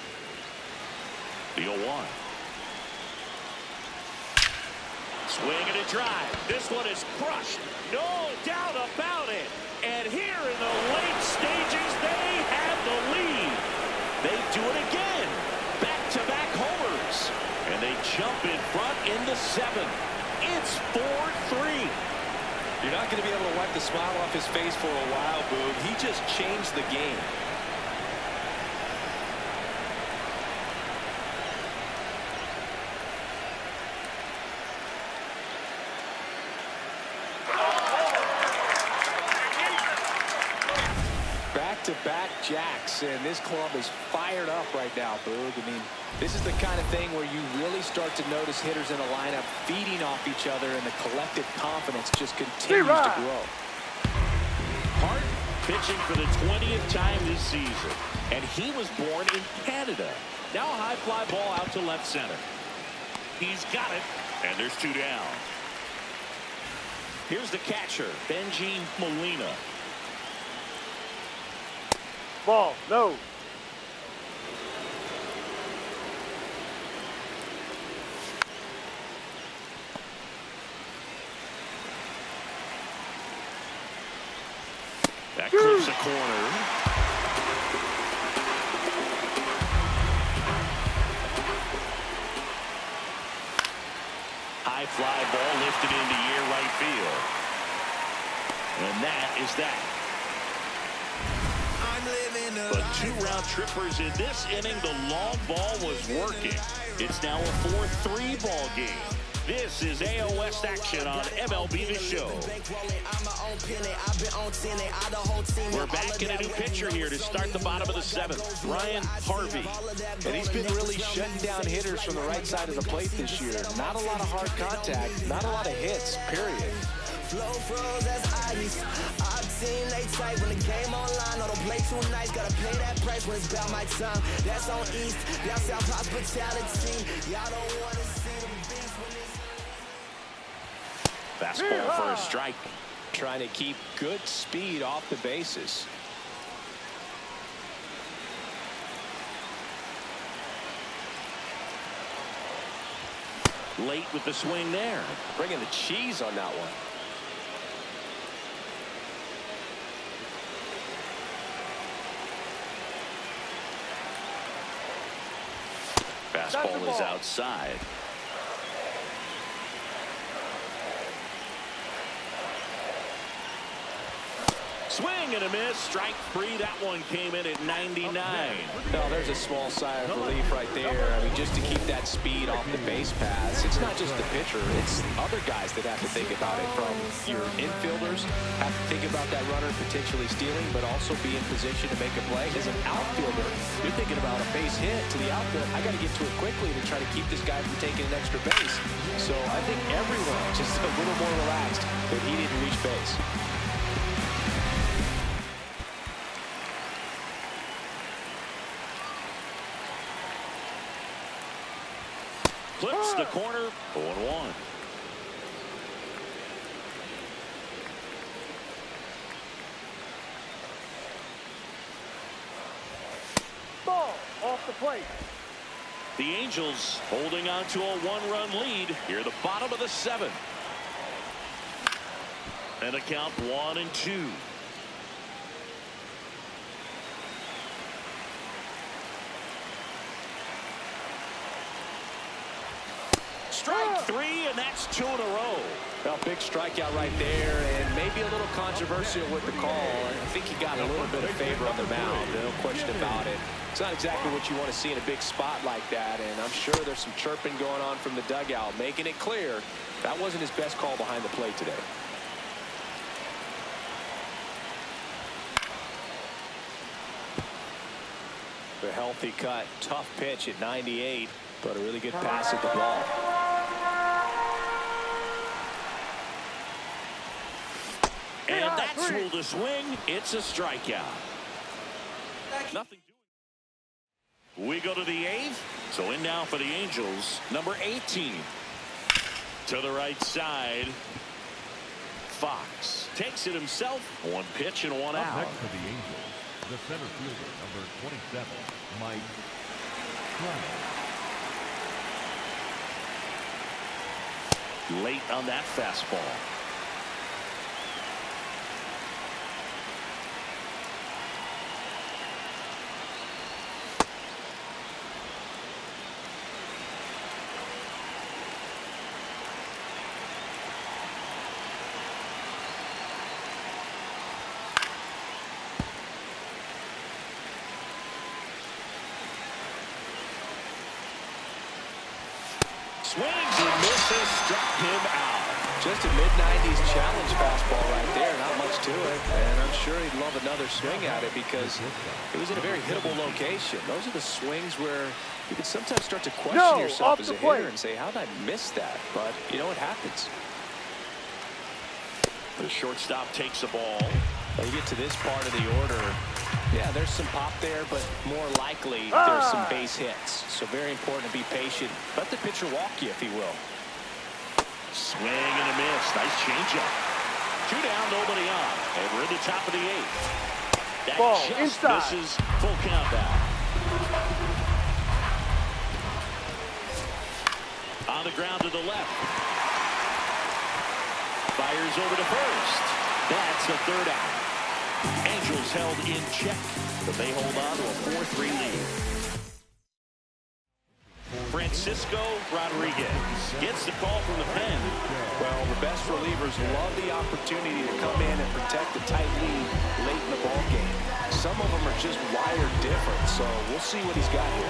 The 0-1. Swing and a drive. This one is crushed. No doubt about it. And here in the late stages, they have the lead. They do it again. Back-to-back homers. And they jump in front in the 7th. It's 4-3. You're not going to be able to wipe the smile off his face for a while, Boog. He just changed the game. Back-to-back jacks, and this club is fired up right now, Boog. I mean, this is the kind of thing where you really start to notice hitters in a lineup feeding off each other, and the collective confidence just continues to grow. Hart pitching for the 20th time this season, and he was born in Canada. Now a high fly ball out to left center. He's got it, and there's 2 down. Here's the catcher, Benji Molina. Ball, no. That clips a corner. High fly ball lifted into near right field. And that is that. But 2 round trippers in this inning. The long ball was working. It's now a 4-3 ball game. This is AOS action on MLB the Show. We're back in a new pitcher here to start the bottom of the 7th. Brian Harvey. And he's been really shutting down hitters from the right side of the plate this year. Not a lot of hard contact, not a lot of hits, period. Flow froze as ice. Our team, they tight when the game online. Don't play too nice, gotta pay that price when it's about my time. That's on East, down South hospitality. Y'all don't wanna see the beast when it's... Fastball for a strike. Trying to keep good speed off the bases. Late with the swing there. Bringing the cheese on that one. Fastball is outside. Swing and a miss. Strike 3. That one came in at 99. No, there's a small sigh of relief right there. I mean, just to keep that speed off the base paths. It's not just the pitcher. It's other guys that have to think about it. From your infielders, have to think about that runner potentially stealing, but also be in position to make a play. As an outfielder, you're thinking about a base hit to the outfield. I got to get to it quickly to try to keep this guy from taking an extra base. So I think everyone just a little more relaxed that he didn't reach base. Clips the corner. 0-1. Ball off the plate. The Angels holding on to a 1-run lead here at the bottom of the 7th. And a count 1-2. Strike 3, and that's 2 in a row. Well, big strikeout right there, and maybe a little controversial with the call. I think he got a little bit of favor on the mound, no question about it. It's not exactly what you want to see in a big spot like that, and I'm sure there's some chirping going on from the dugout, making it clear that wasn't his best call behind the plate today. The healthy cut, tough pitch at 98, but a really good pass at the ball. And that's ruled a swing. It's a strikeout. Nothing doing. We go to the 8th. So in now for the Angels, number 18. To the right side. Fox takes it himself. One pitch and one out. Next for the Angels, the center fielder, number 27, Mike Trout. Late on that fastball. Swings and misses, struck him out. Just a mid-90s challenge fastball right there. Not much to it. And I'm sure he'd love another swing at it because it was in a very hittable location. Those are the swings where you can sometimes start to question yourself as a hitter and say, how did I miss that? But, you know, it happens. The shortstop takes the ball. When you get to this part of the order, yeah, there's some pop there, but more likely there's some base hits. So very important to be patient. Let the pitcher walk you, if he will. Swing and a miss. Nice changeup. 2 down, nobody on. And we're in the top of the 8th. That Ball just inside. misses. Full count now. On the ground to the left. Fires over to first. That's the 3rd out. Angels held in check, but they hold on to a 4-3 lead. Francisco Rodriguez gets the call from the pen. Well, the best relievers love the opportunity to come in and protect the tight lead late in the ball game. Some of them are just wired different, so we'll see what he's got here.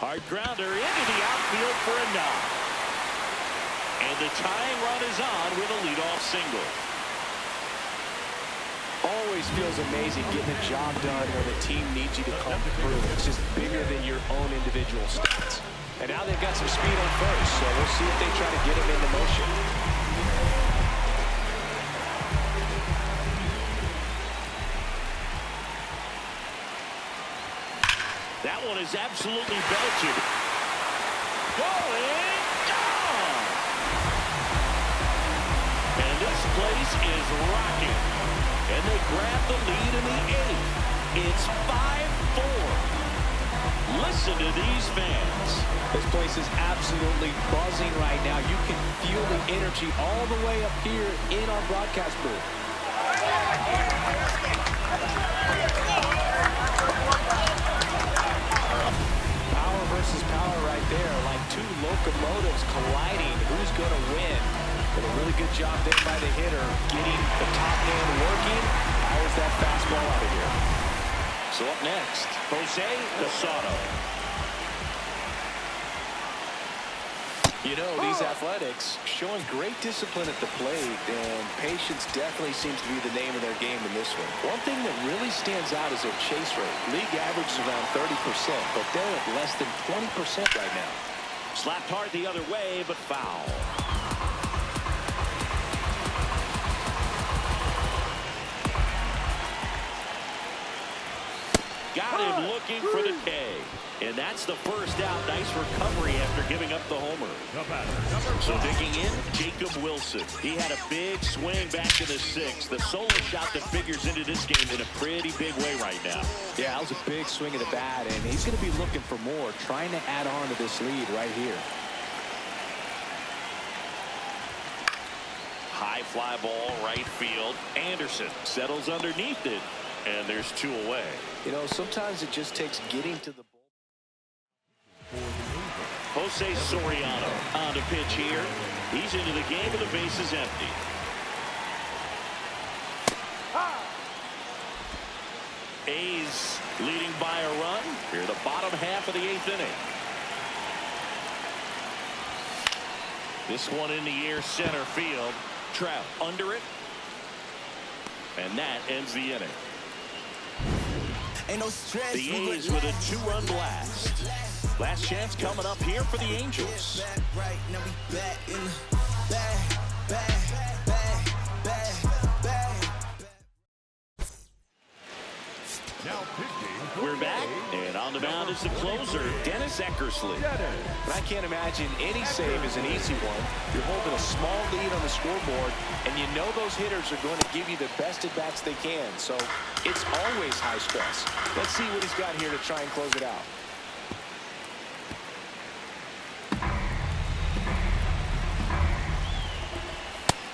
Hard grounder into the outfield for a knock. And the tying run is on with a leadoff single. Always feels amazing getting a job done when the team needs you to come through. It's just bigger than your own individual stats. And now they've got some speed on first, so we'll see if they try to get him into motion. That one is absolutely belted. Going down. And this place is rocking. And they grab the lead in the 8th. It's 5-4. Listen to these fans. This place is absolutely buzzing right now. You can feel the energy all the way up here in our broadcast booth. Power versus power right there, like two locomotives colliding. Who's going to win? But a really good job there by the hitter, getting the top man working. Fires that fastball out of here. So up next, Jose. You know, these athletics showing great discipline at the plate, and patience definitely seems to be the name of their game in this one. One thing that really stands out is their chase rate. League average is around 30%, but they're at less than 20% right now. Slapped hard the other way, but foul. Got him looking for the K. And that's the first out. Nice recovery after giving up the homer. So digging in, Jacob Wilson. He had a big swing back in the 6th. The solo shot that figures into this game in a pretty big way right now. Yeah, that was a big swing of the bat, and he's going to be looking for more, trying to add on to this lead right here. High fly ball, right field. Anderson settles underneath it, and there's 2 away. You know, sometimes it just takes getting to the ball. Jose Soriano on to pitch here. He's into the game and the base is empty. A's leading by a run here the bottom half of the 8th inning. This one in the air center field. Trout under it. And that ends the inning. Ain't no stress. The A's with a 2-run blast. Last chance coming up here for the Angels. Right now we back in the We're back, and on the mound is the closer, Dennis Eckersley. But I can't imagine any save is an easy one. You're holding a small lead on the scoreboard, and you know those hitters are going to give you the best at-bats they can. So it's always high stress. Let's see what he's got here to try and close it out.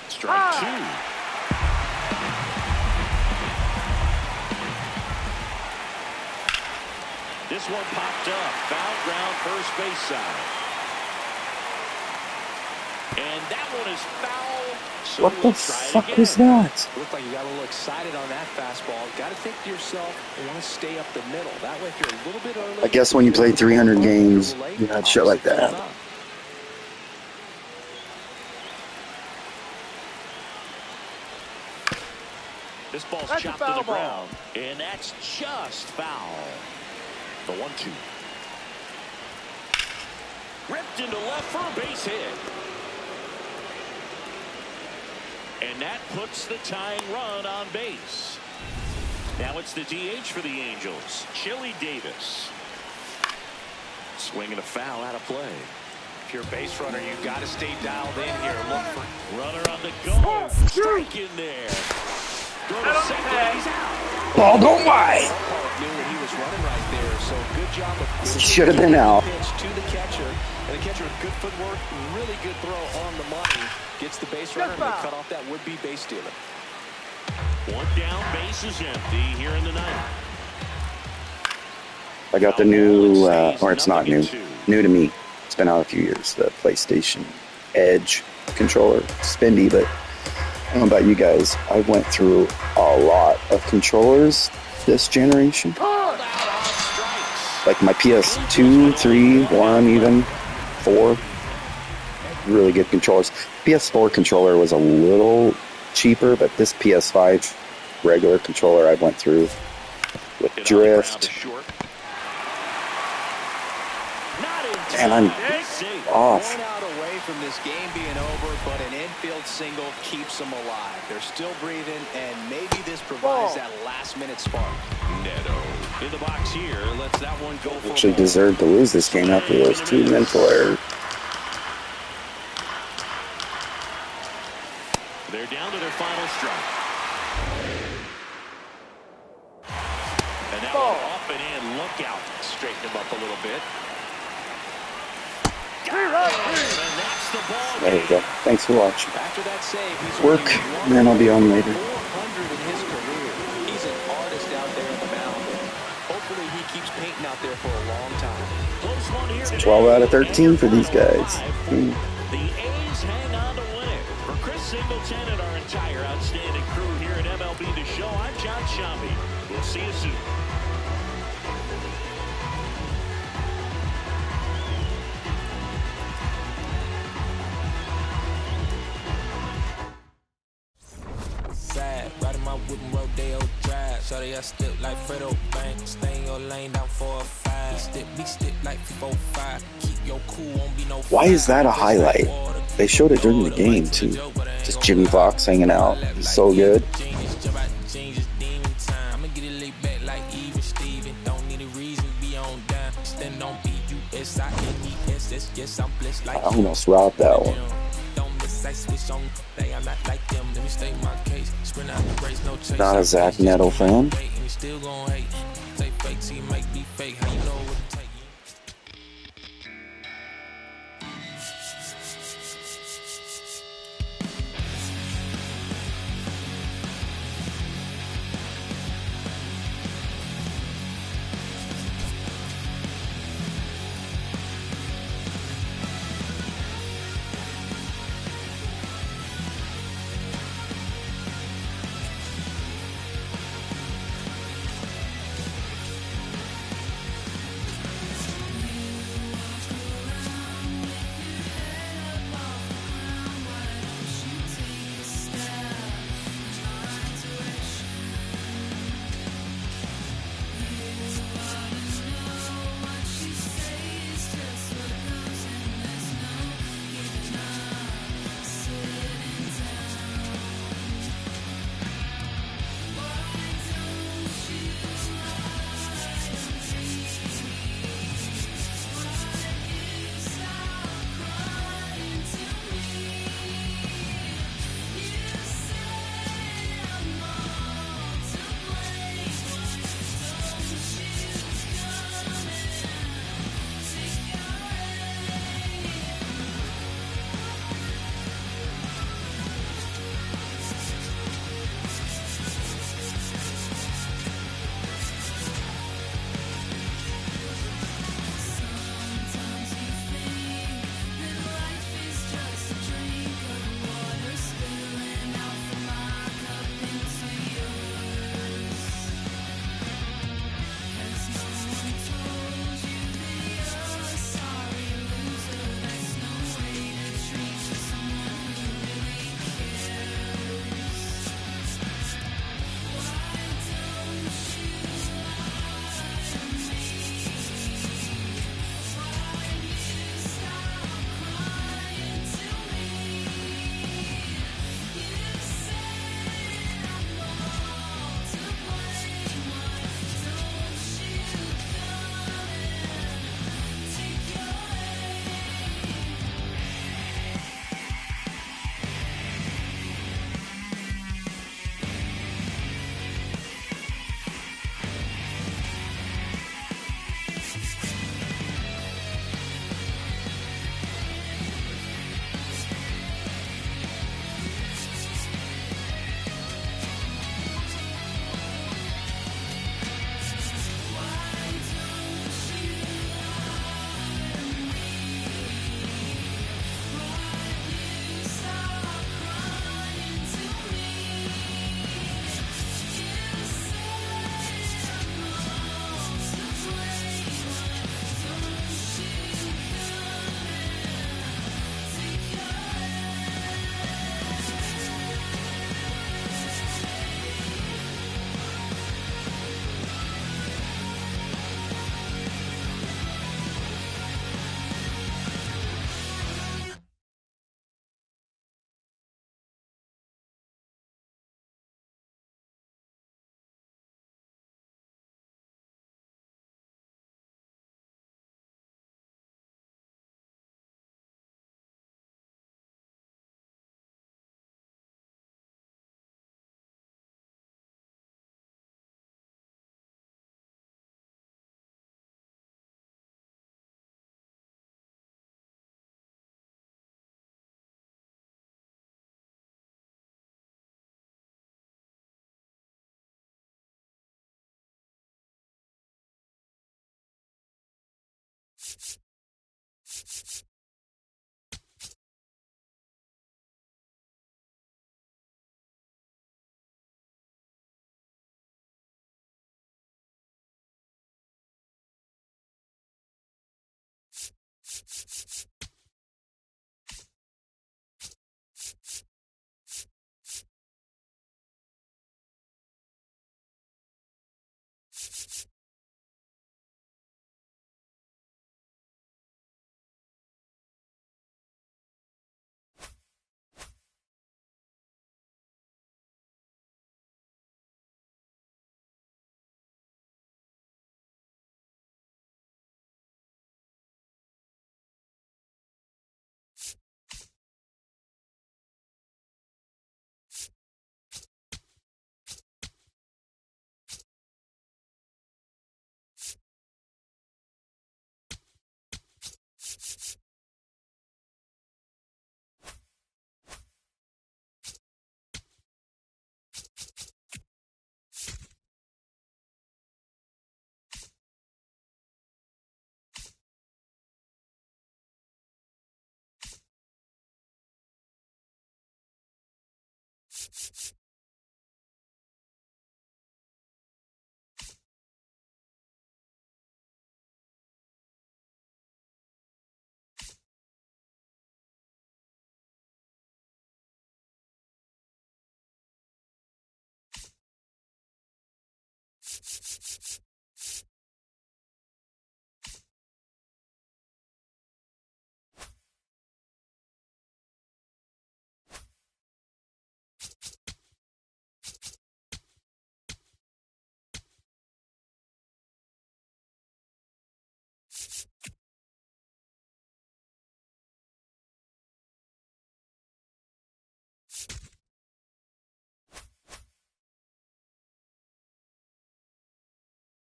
Strike 2. This one popped up. Foul ground, first base side. And that one is foul. So What the fuck was that? Looked like you got a little excited on that fastball. Got to think to yourself, you want to stay up the middle. That way, if you're a little bit early. I guess when you play 300 games, you have shit like that. This ball's That's chopped a to foul the ball. ground. And that's just foul. The 1-2. Ripped into left for a base hit. And that puts the tying run on base. Now it's the DH for the Angels, Chili Davis. Swinging a foul out of play. If you're a base runner, you've got to stay dialed in here. Look for Runner on the go. Strike in there. Throw to second. He's out. Ball don't wide. knew that he was running right there, so good job of Should have been out. pitch to the catcher, and the catcher with good footwork, really good throw on the money, gets the base runner, and they cut off that would-be base stealer. One down, base is empty here in the ninth. I got the new, or it's not new, new to me. It's been out a few years, the PlayStation Edge controller. Spendy, but I don't know about you guys. I went through a lot of controllers this generation. But like my PS2, 3, 1, even 4. Really good controllers. PS4 controller was a little cheaper, but this PS5 regular controller I went through with drift. And I'm off. 1 out away from this game being over, but an infield single keeps them alive. They're still breathing, and maybe this provides that last-minute spark. Neto in the box here. Lets that one go for Actually deserved to lose this game after those 2 mental errors. They're down to their final strike. And now off and in. Look out. Straighten him up a little bit. And that's the ball. There you go. Thanks for watching. After that save, he's Work, and then I'll be on later. 400 in his career. He's an artist out there in the mound. Hopefully he keeps painting out there for a long time. Close one here today. 12 out of 13 for these guys. The A's hang on to win it. For Chris Singleton and our entire outstanding crew here at MLB The Show, I'm John Shambi. We'll see you soon. Riding my whip and rodeo drive. Shorty, I step like Fredo Bank. Stay in your lane down 4 or 5. Big step like 4-5. Keep your cool, won't be no. Why is that a highlight? They showed it during the game too. Just Jimmy Fox hanging out. He's so good. I almost robbed that one. Not a Zach Neto fan.